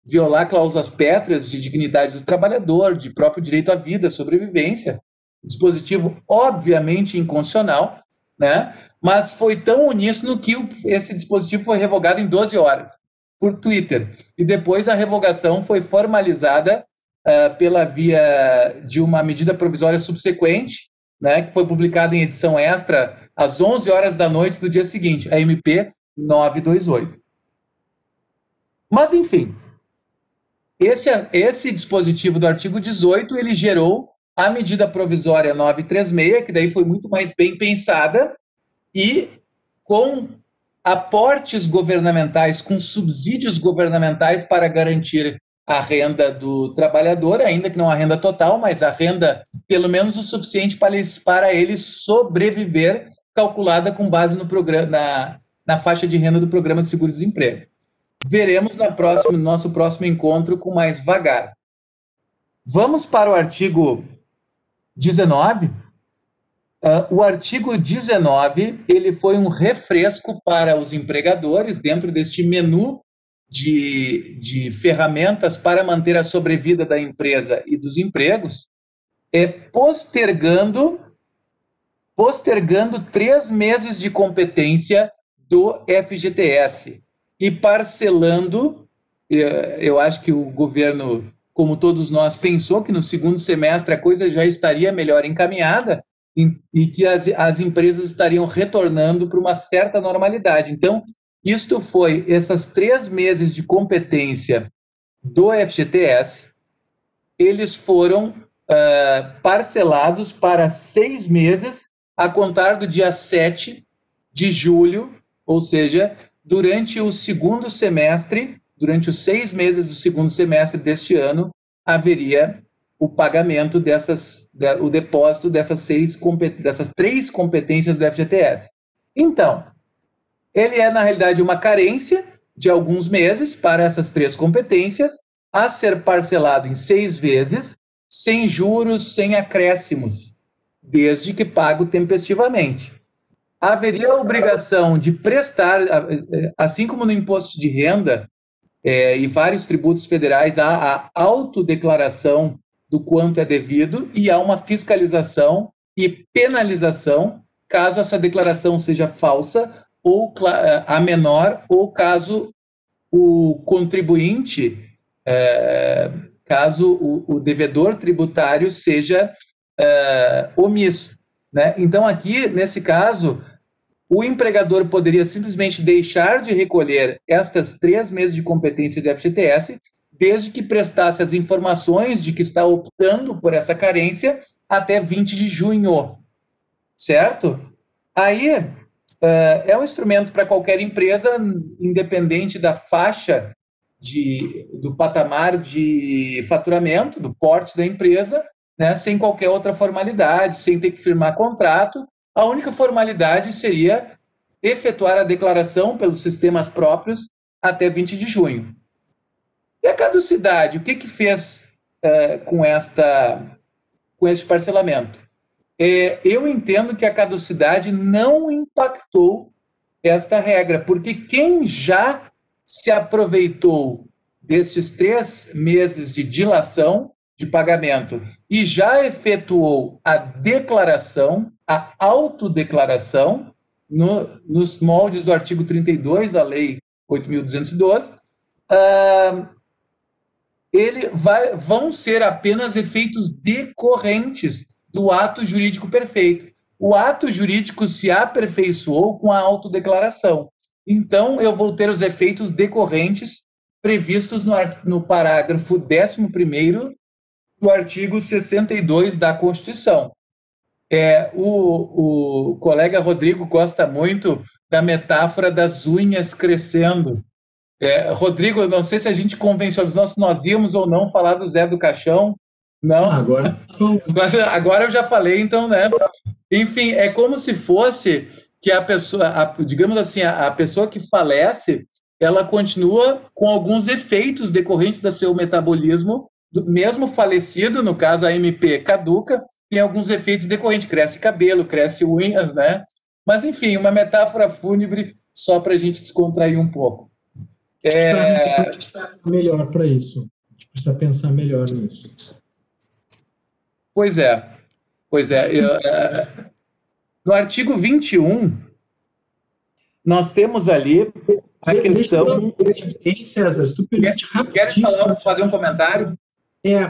violar cláusulas pétreas de dignidade do trabalhador, de próprio direito à vida, sobrevivência, dispositivo obviamente inconstitucional, né? Mas foi tão uníssono que esse dispositivo foi revogado em 12 horas por Twitter. E depois a revogação foi formalizada pela via de uma medida provisória subsequente, né, que foi publicada em edição extra às 11 horas da noite do dia seguinte, a MP 928. Mas, enfim, esse dispositivo do artigo 18, ele gerou a medida provisória 936, que daí foi muito mais bem pensada, e com aportes governamentais, com subsídios governamentais para garantir a renda do trabalhador, ainda que não a renda total, mas a renda pelo menos o suficiente para ele sobreviver, calculada com base no programa, na faixa de renda do Programa de Seguro-Desemprego. Veremos no nosso próximo encontro com mais vagar. Vamos para o artigo 19. O artigo 19 ele foi um refresco para os empregadores dentro deste menu de ferramentas para manter a sobrevida da empresa e dos empregos, postergando postergando 3 meses de competência do FGTS e parcelando. Eu acho que o governo, como todos nós, pensou que no segundo semestre a coisa já estaria melhor encaminhada e que as empresas estariam retornando para uma certa normalidade. Então, isto foi esses 3 meses de competência do FGTS, eles foram parcelados para 6 meses, a contar do dia 7 de julho, ou seja, durante o segundo semestre, durante os 6 meses do segundo semestre deste ano, haveria o pagamento o depósito dessas 3 competências do FGTS. Então, ele é, na realidade, uma carência de alguns meses para essas 3 competências, a ser parcelado em 6 vezes, sem juros, sem acréscimos, desde que pago tempestivamente. Haveria a obrigação de prestar, assim como no imposto de renda e vários tributos federais, há a autodeclaração do quanto é devido e há uma fiscalização e penalização caso essa declaração seja falsa ou a menor, ou caso o contribuinte, caso o devedor tributário seja omisso, né? Então, aqui, nesse caso, o empregador poderia simplesmente deixar de recolher estas 3 meses de competência do FGTS, desde que prestasse as informações de que está optando por essa carência até 20 de junho, certo? Aí, é um instrumento para qualquer empresa, independente da faixa do patamar de faturamento, do porte da empresa, né, sem qualquer outra formalidade, sem ter que firmar contrato. A única formalidade seria efetuar a declaração pelos sistemas próprios até 20 de junho. E a caducidade, o que fez com este parcelamento? Eu entendo que a caducidade não impactou esta regra, porque quem já se aproveitou desses 3 meses de dilação de pagamento e já efetuou a declaração, a autodeclaração, nos moldes do artigo 32 da Lei 8.212, vão ser apenas efeitos decorrentes do ato jurídico perfeito. O ato jurídico se aperfeiçoou com a autodeclaração. Então, eu vou ter os efeitos decorrentes previstos no parágrafo 11º do artigo 62 da Constituição. O colega Rodrigo gosta muito da metáfora das unhas crescendo. Rodrigo, eu não sei se a gente convencionou, nós íamos ou não falar do Zé do Caixão. Não. Agora eu já falei, então, né? Enfim, é como se fosse que a pessoa, digamos assim, a pessoa que falece, ela continua com alguns efeitos decorrentes do seu metabolismo, mesmo falecido, no caso a MP caduca, tem alguns efeitos decorrentes, cresce cabelo, cresce unhas, né? Mas, enfim, uma metáfora fúnebre só para a gente descontrair um pouco. Precisa melhor para isso. A gente precisa pensar melhor nisso. Pois é. No artigo 21, nós temos ali a questão... César, se tu permite rapidinho... Quer fazer um comentário?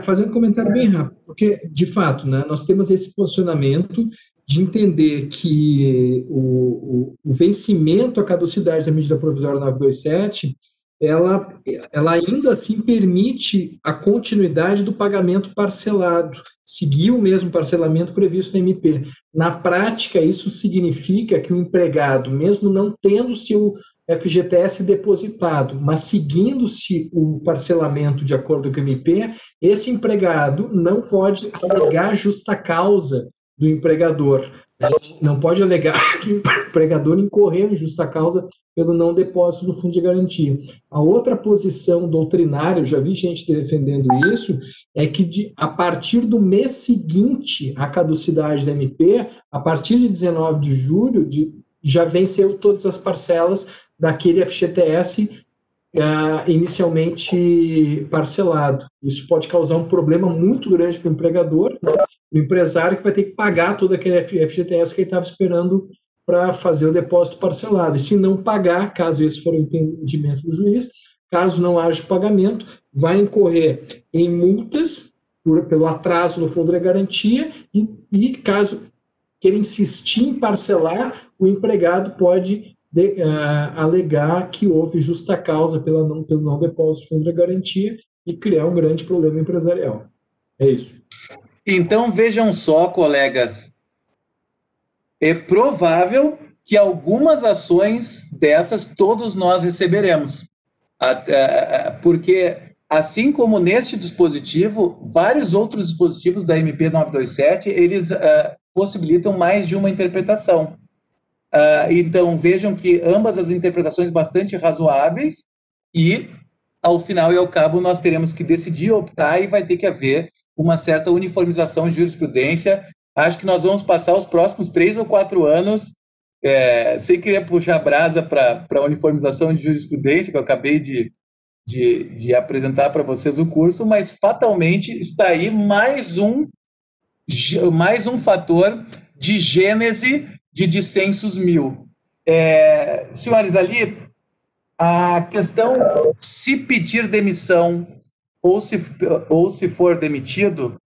Fazer um comentário bem rápido, porque, de fato, né, nós temos esse posicionamento de entender que o vencimento, a caducidade da medida provisória 927, ela ainda assim permite a continuidade do pagamento parcelado, seguir o mesmo parcelamento previsto na MP. Na prática, isso significa que o empregado, mesmo não tendo seu FGTS depositado, mas seguindo-se o parcelamento de acordo com o MP, esse empregado não pode alegar justa causa do empregador. Não pode alegar que o empregador incorreu em justa causa pelo não depósito do fundo de garantia. A outra posição doutrinária, eu já vi gente defendendo isso, é que a partir do mês seguinte à caducidade da MP, a partir de 19 de julho, já venceu todas as parcelas daquele FGTS inicialmente parcelado. Isso pode causar um problema muito grande para o empregador, né? o empresário que vai ter que pagar todo aquele FGTS que ele estava esperando para fazer o depósito parcelado. E se não pagar, caso esse for o entendimento do juiz, caso não haja pagamento, vai incorrer em multas pelo atraso no fundo de garantia e caso queira insistir em parcelar, o empregado pode alegar que houve justa causa pelo não depósito do fundo de garantia e criar um grande problema empresarial. É isso. Então, vejam só, colegas, é provável que algumas ações dessas todos nós receberemos. Porque, assim como neste dispositivo, vários outros dispositivos da MP 927, eles possibilitam mais de uma interpretação. Então, vejam que ambas as interpretações bastante razoáveis e, ao final e ao cabo, nós teremos que decidir, optar e vai ter que haver uma certa uniformização de jurisprudência. Acho que nós vamos passar os próximos 3 ou 4 anos, sem querer puxar brasa para a uniformização de jurisprudência, que eu acabei de apresentar para vocês o curso, mas fatalmente está aí mais um fator de gênese de dissensos mil. Senhores, ali, a questão se pedir demissão ou se for demitido,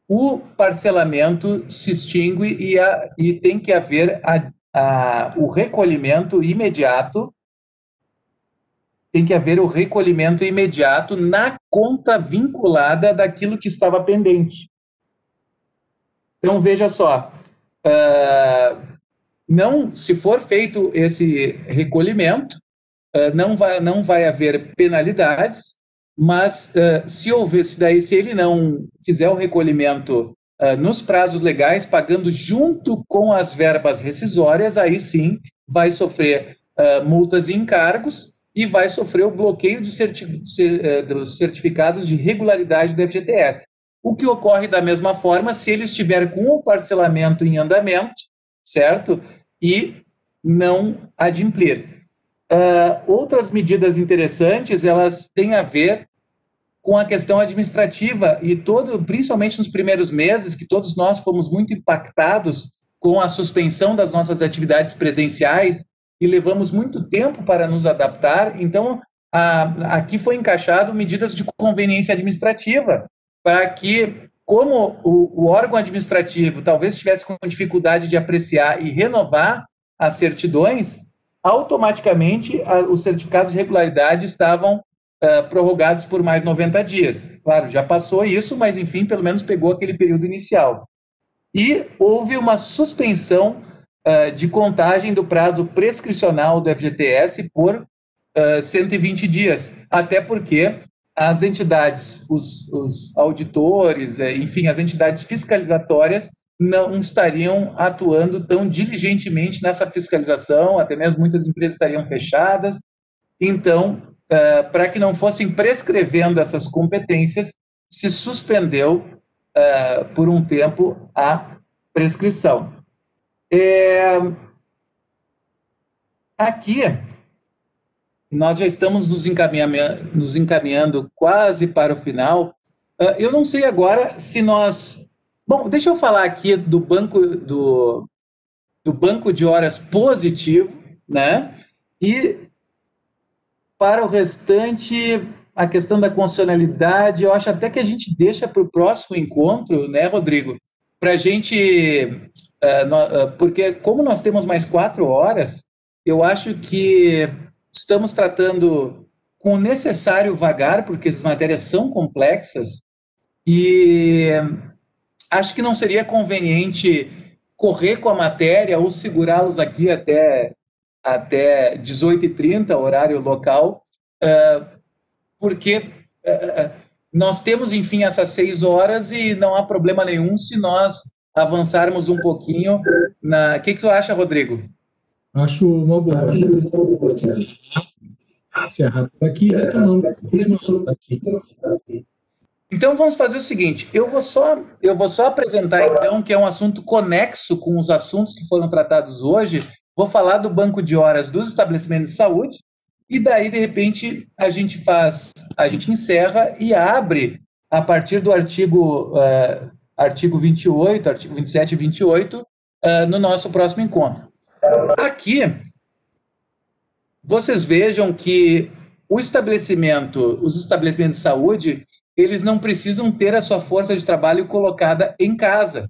o parcelamento se extingue e tem que haver o recolhimento imediato. Tem que haver o recolhimento imediato na conta vinculada daquilo que estava pendente. Então, veja só, se for feito esse recolhimento, não vai haver penalidades, mas se ele não fizer o recolhimento nos prazos legais, pagando junto com as verbas rescisórias, aí sim vai sofrer multas e encargos e vai sofrer o bloqueio dos certificados de regularidade do FGTS. O que ocorre da mesma forma se ele estiver com o parcelamento em andamento, certo? E não adimplir. Outras medidas interessantes, elas têm a ver com a questão administrativa e principalmente nos primeiros meses, que todos nós fomos muito impactados com a suspensão das nossas atividades presenciais e levamos muito tempo para nos adaptar. Então, aqui foi encaixado medidas de conveniência administrativa para que, como o órgão administrativo talvez estivesse com dificuldade de apreciar e renovar as certidões, automaticamente os certificados de regularidade estavam prorrogados por mais 90 dias. Claro, já passou isso, mas, enfim, pelo menos pegou aquele período inicial. E houve uma suspensão de contagem do prazo prescricional do FGTS por 120 dias, até porque as entidades, os auditores, enfim, as entidades fiscalizatórias não estariam atuando tão diligentemente nessa fiscalização, até mesmo muitas empresas estariam fechadas. Então, para que não fossem prescrevendo essas competências, se suspendeu por um tempo a prescrição. Aqui, nós já estamos nos encaminhando quase para o final. Eu não sei agora se nós... Bom, deixa eu falar aqui do banco de horas positivo, né? E para o restante, a questão da constitucionalidade, eu acho até que a gente deixa para o próximo encontro, né, Rodrigo? Para a gente... porque como nós temos mais 4 horas, eu acho que estamos tratando com o necessário vagar, porque as matérias são complexas, e acho que não seria conveniente correr com a matéria ou segurá-los aqui até 18h30, horário local, porque nós temos, enfim, essas 6 horas e não há problema nenhum se nós avançarmos um pouquinho. O que tu acha, Rodrigo? Acho uma boa. Encerrar por aqui e retomando aqui. Então, vamos fazer o seguinte, eu vou só apresentar, então, que é um assunto conexo com os assuntos que foram tratados hoje. Vou falar do banco de horas dos estabelecimentos de saúde, e daí, de repente, a gente encerra e abre a partir do artigo 28, artigo 27 e 28, no nosso próximo encontro. Aqui, vocês vejam que os estabelecimentos de saúde, eles não precisam ter a sua força de trabalho colocada em casa.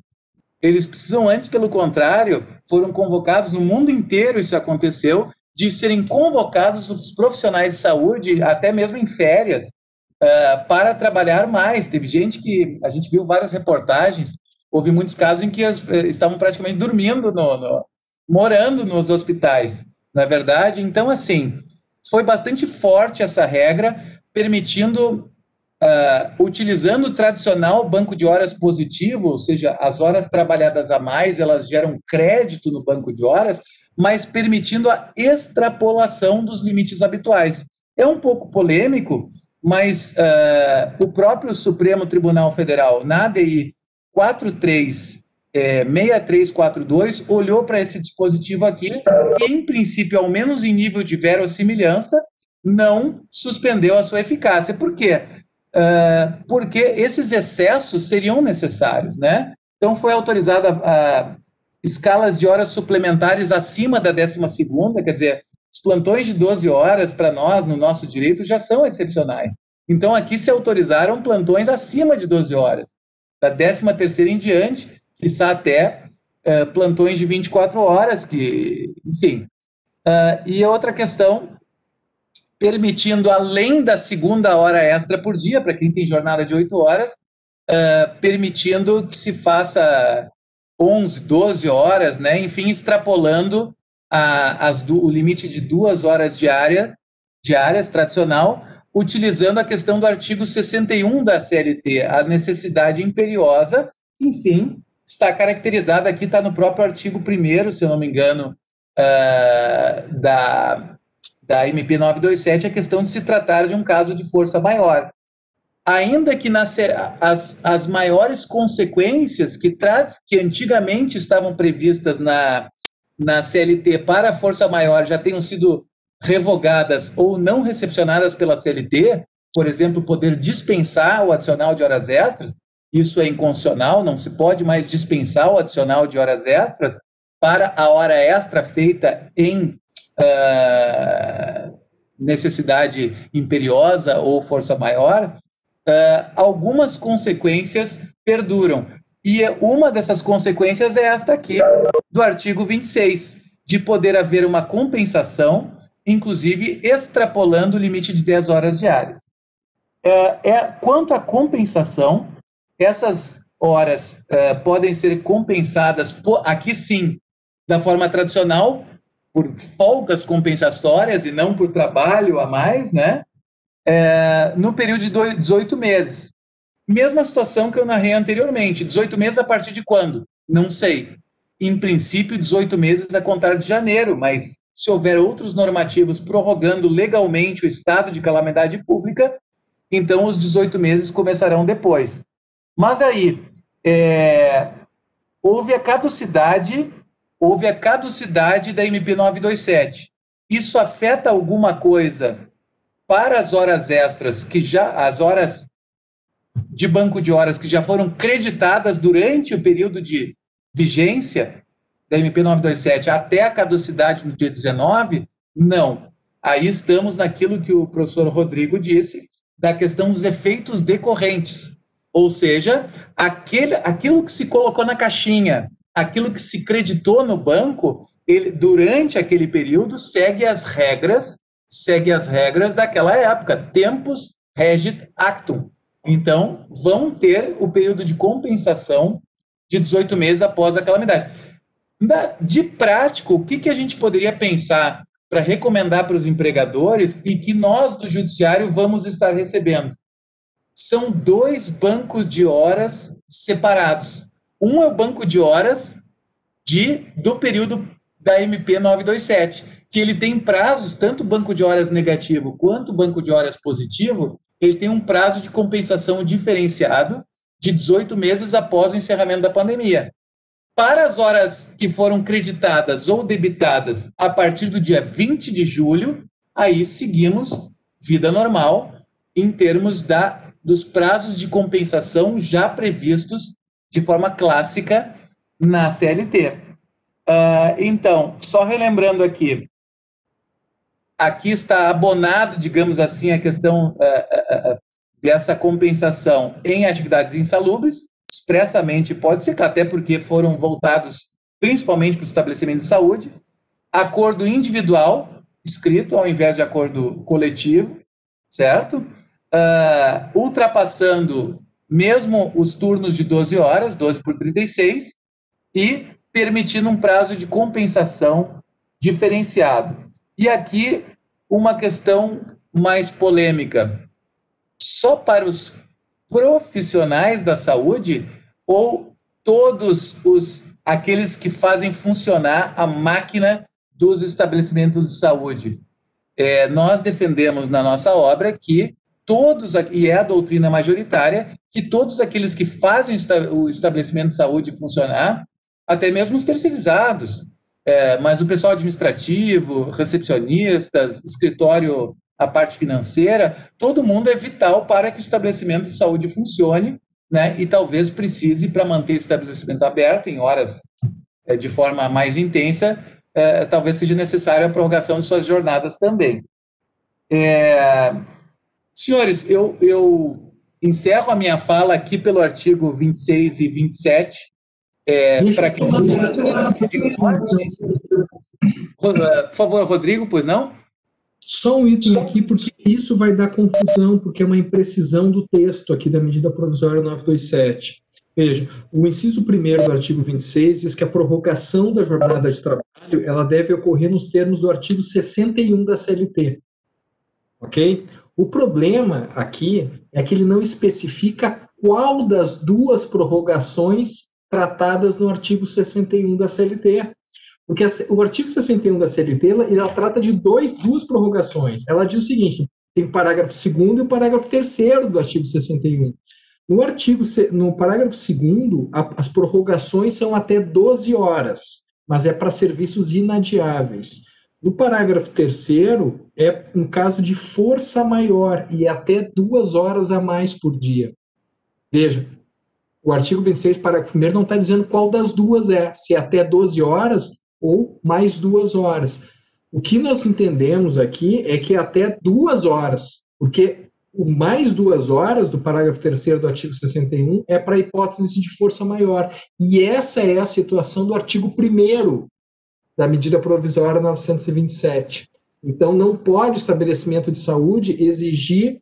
Eles precisam, antes, pelo contrário, foram convocados, no mundo inteiro isso aconteceu, de serem convocados os profissionais de saúde, até mesmo em férias, para trabalhar mais. Teve gente que, a gente viu várias reportagens, houve muitos casos em que estavam praticamente dormindo, morando nos hospitais, na verdade. Então, assim, foi bastante forte essa regra, permitindo, utilizando o tradicional banco de horas positivo, ou seja, as horas trabalhadas a mais, elas geram crédito no banco de horas, mas permitindo a extrapolação dos limites habituais. É um pouco polêmico, mas o próprio Supremo Tribunal Federal, na ADI 6342, olhou para esse dispositivo aqui e, em princípio, ao menos em nível de verossimilhança, não suspendeu a sua eficácia. Por quê? Porque esses excessos seriam necessários, né? Então, foi autorizada escalas de horas suplementares acima da 12ª, quer dizer, os plantões de 12 horas, para nós, no nosso direito, já são excepcionais. Então, aqui se autorizaram plantões acima de 12 horas, da 13ª em diante, quiçá até plantões de 24 horas, que, enfim. E outra questão, permitindo, além da segunda hora extra por dia, para quem tem jornada de 8 horas, permitindo que se faça 11, 12 horas, né? Enfim, extrapolando o limite de 2 horas diárias tradicional, utilizando a questão do artigo 61 da CLT, a necessidade imperiosa, enfim, está caracterizada aqui, está no próprio artigo 1º, se eu não me engano, da MP 927, a questão de se tratar de um caso de força maior. Ainda que as maiores consequências que antigamente estavam previstas na CLT para a força maior já tenham sido revogadas ou não recepcionadas pela CLT, por exemplo, poder dispensar o adicional de horas extras, isso é inconstitucional, não se pode mais dispensar o adicional de horas extras para a hora extra feita em necessidade imperiosa ou força maior. Algumas consequências perduram. E uma dessas consequências é esta aqui, do artigo 26, de poder haver uma compensação, inclusive extrapolando o limite de 10 horas diárias. Quanto à compensação, essas horas podem ser compensadas, aqui sim, da forma tradicional, por folgas compensatórias e não por trabalho a mais, né? No período de 18 meses. Mesma situação que eu narrei anteriormente. 18 meses a partir de quando? Não sei. Em princípio, 18 meses a contar de janeiro, mas se houver outros normativos prorrogando legalmente o estado de calamidade pública, então os 18 meses começarão depois. Mas aí, houve a caducidade da MP 927. Isso afeta alguma coisa para as horas extras, as horas de banco de horas que já foram creditadas durante o período de vigência da MP 927 até a caducidade no dia 19? Não. Aí estamos naquilo que o professor Rodrigo disse, da questão dos efeitos decorrentes. Ou seja, aquilo que se colocou na caixinha, aquilo que se creditou no banco, durante aquele período segue as regras daquela época, tempus regit actum. Então, vão ter o período de compensação de 18 meses após a calamidade. De prático, o que a gente poderia pensar para recomendar para os empregadores e que nós do Judiciário vamos estar recebendo? São 2 bancos de horas separados. Um é o banco de horas do período da MP 927, que ele tem prazos, tanto o banco de horas negativo quanto o banco de horas positivo, ele tem um prazo de compensação diferenciado de 18 meses após o encerramento da pandemia. Para as horas que foram creditadas ou debitadas a partir do dia 20 de julho, aí seguimos vida normal em termos dos prazos de compensação já previstos de forma clássica na CLT. Então, só relembrando aqui está abonado, digamos assim, a questão dessa compensação em atividades insalubres, expressamente pode ser, até porque foram voltados principalmente para o estabelecimento de saúde, acordo individual, escrito, ao invés de acordo coletivo, certo? Ultrapassando mesmo os turnos de 12 horas, 12 por 36, e permitindo um prazo de compensação diferenciado. E aqui, uma questão mais polêmica. Só para os profissionais da saúde ou todos aqueles que fazem funcionar a máquina dos estabelecimentos de saúde? Nós defendemos na nossa obra que todos, e é a doutrina majoritária, que todos aqueles que fazem o estabelecimento de saúde funcionar, até mesmo os terceirizados, mas o pessoal administrativo, recepcionistas, escritório, a parte financeira, todo mundo é vital para que o estabelecimento de saúde funcione, né? E talvez precise, para manter esse estabelecimento aberto em horas de forma mais intensa, talvez seja necessária a prorrogação de suas jornadas também. Senhores, eu encerro a minha fala aqui pelo artigo 26 e 27, para que... Por favor, Rodrigo, pois não? Só um item aqui, porque isso vai dar confusão, porque é uma imprecisão do texto aqui da medida provisória 927. Veja, o inciso 1º do artigo 26 diz que a prorrogação da jornada de trabalho ela deve ocorrer nos termos do artigo 61 da CLT. Ok? O problema aqui é que ele não especifica qual das duas prorrogações tratadas no artigo 61 da CLT. Porque o artigo 61 da CLT, ela trata de duas prorrogações. Ela diz o seguinte, tem o parágrafo 2º e o parágrafo 3º do artigo 61. No parágrafo 2º, as prorrogações são até 12 horas, mas é para serviços inadiáveis. No parágrafo 3º, é um caso de força maior e é até 2 horas a mais por dia. Veja, o artigo 26, parágrafo 1º, não está dizendo qual das duas se é até 12 horas ou mais 2 horas. O que nós entendemos aqui é que é até 2 horas, porque o mais 2 horas do parágrafo 3º do artigo 61 é para a hipótese de força maior. E essa é a situação do artigo 1º da medida provisória 927. Então, não pode o estabelecimento de saúde exigir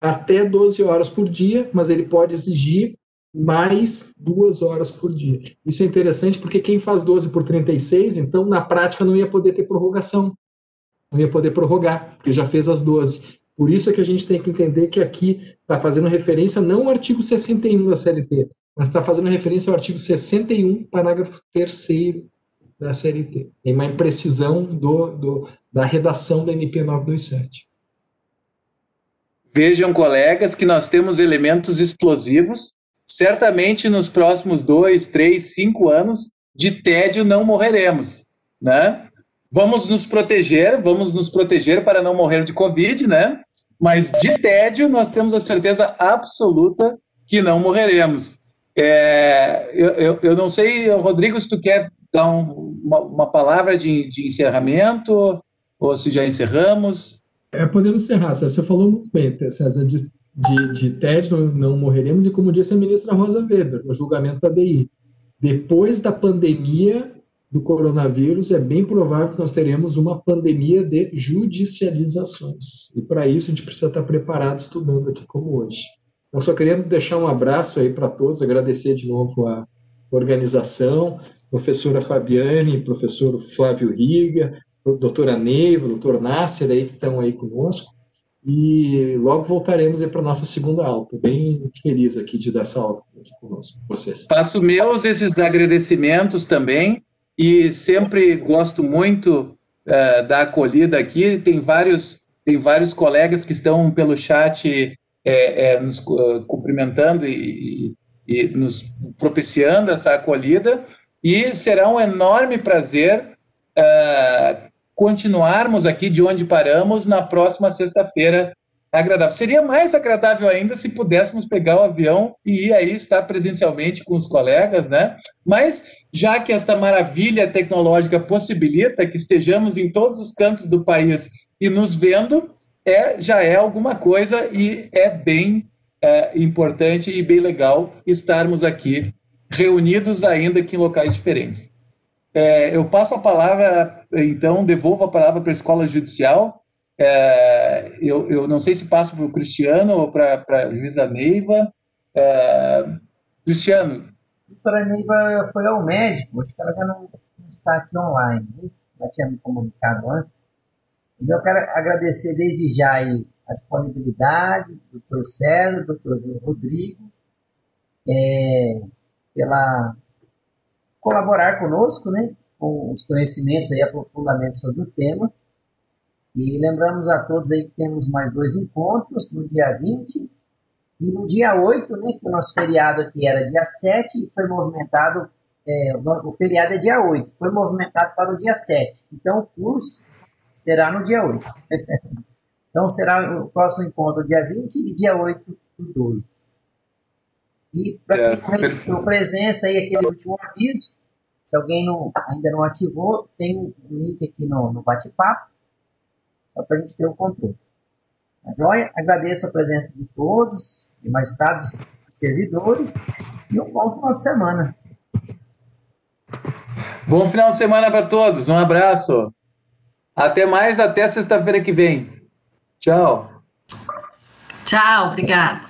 até 12 horas por dia, mas ele pode exigir mais 2 horas por dia. Isso é interessante porque quem faz 12 por 36, então, na prática, não ia poder ter prorrogação. Não ia poder prorrogar, porque já fez as 12. Por isso é que a gente tem que entender que aqui está fazendo referência não ao artigo 61 da CLT, mas está fazendo referência ao artigo 61, parágrafo 3º da CLT. Tem uma imprecisão da redação da MP 927. Vejam, colegas, que nós temos elementos explosivos. Certamente, nos próximos 2, 3, 5 anos, de tédio não morreremos, né? Vamos nos proteger para não morrer de Covid, né? Mas de tédio nós temos a certeza absoluta que não morreremos. Eu não sei, Rodrigo, se tu quer dar uma palavra de encerramento, ou se já encerramos. Podemos encerrar, você falou muito bem, César, de tédio não morreremos, e como disse a ministra Rosa Weber, no julgamento da DI, depois da pandemia do coronavírus, é bem provável que nós teremos uma pandemia de judicializações. E para isso a gente precisa estar preparado estudando aqui como hoje. Então, só queria deixar um abraço aí para todos, agradecer de novo a organização, professora Fabiane, professor Flávio Riga, doutora Neiva, doutor Nasser aí que estão aí conosco. E logo voltaremos para a nossa segunda aula. Estou bem feliz aqui de dar essa aula aqui conosco, com vocês. Faço meus esses agradecimentos também. E sempre gosto muito da acolhida aqui. Tem vários colegas que estão pelo chat nos cumprimentando e nos propiciando essa acolhida. E será um enorme prazer continuarmos aqui de onde paramos na próxima sexta-feira, agradável. Seria mais agradável ainda se pudéssemos pegar o avião e ir aí estar presencialmente com os colegas, né? Mas já que esta maravilha tecnológica possibilita que estejamos em todos os cantos do país e nos vendo, já é alguma coisa e é bem importante e bem legal estarmos aqui reunidos ainda que em locais diferentes. Eu passo a palavra, então, devolvo a palavra para a Escola Judicial. Eu não sei se passo para o Cristiano ou para a juíza Neiva. Cristiano. A doutora Neiva foi ao médico, acho que ela já não está aqui online, né? Já tinha me comunicado antes. Mas eu quero agradecer desde já aí a disponibilidade do Dr. César, do Dr. Rodrigo, pela colaborar conosco, né, com os conhecimentos e aprofundamentos sobre o tema. E lembramos a todos aí que temos mais 2 encontros, no dia 20 e no dia 8, né, que o nosso feriado aqui era dia 7 e foi movimentado, o feriado é dia 8, foi movimentado para o dia 7. Então, o curso será no dia 8. Então, será o próximo encontro dia 20 e dia 8 do 12. E para quem registrou presença aí, aquele último aviso, se alguém ainda não ativou, tem um link aqui no bate-papo, só para a gente ter o controle. Tá joia? Agradeço a presença de todos, de magistrados e servidores, e um bom final de semana. Bom final de semana para todos, um abraço. Até mais, até sexta-feira que vem. Tchau. Tchau, obrigada.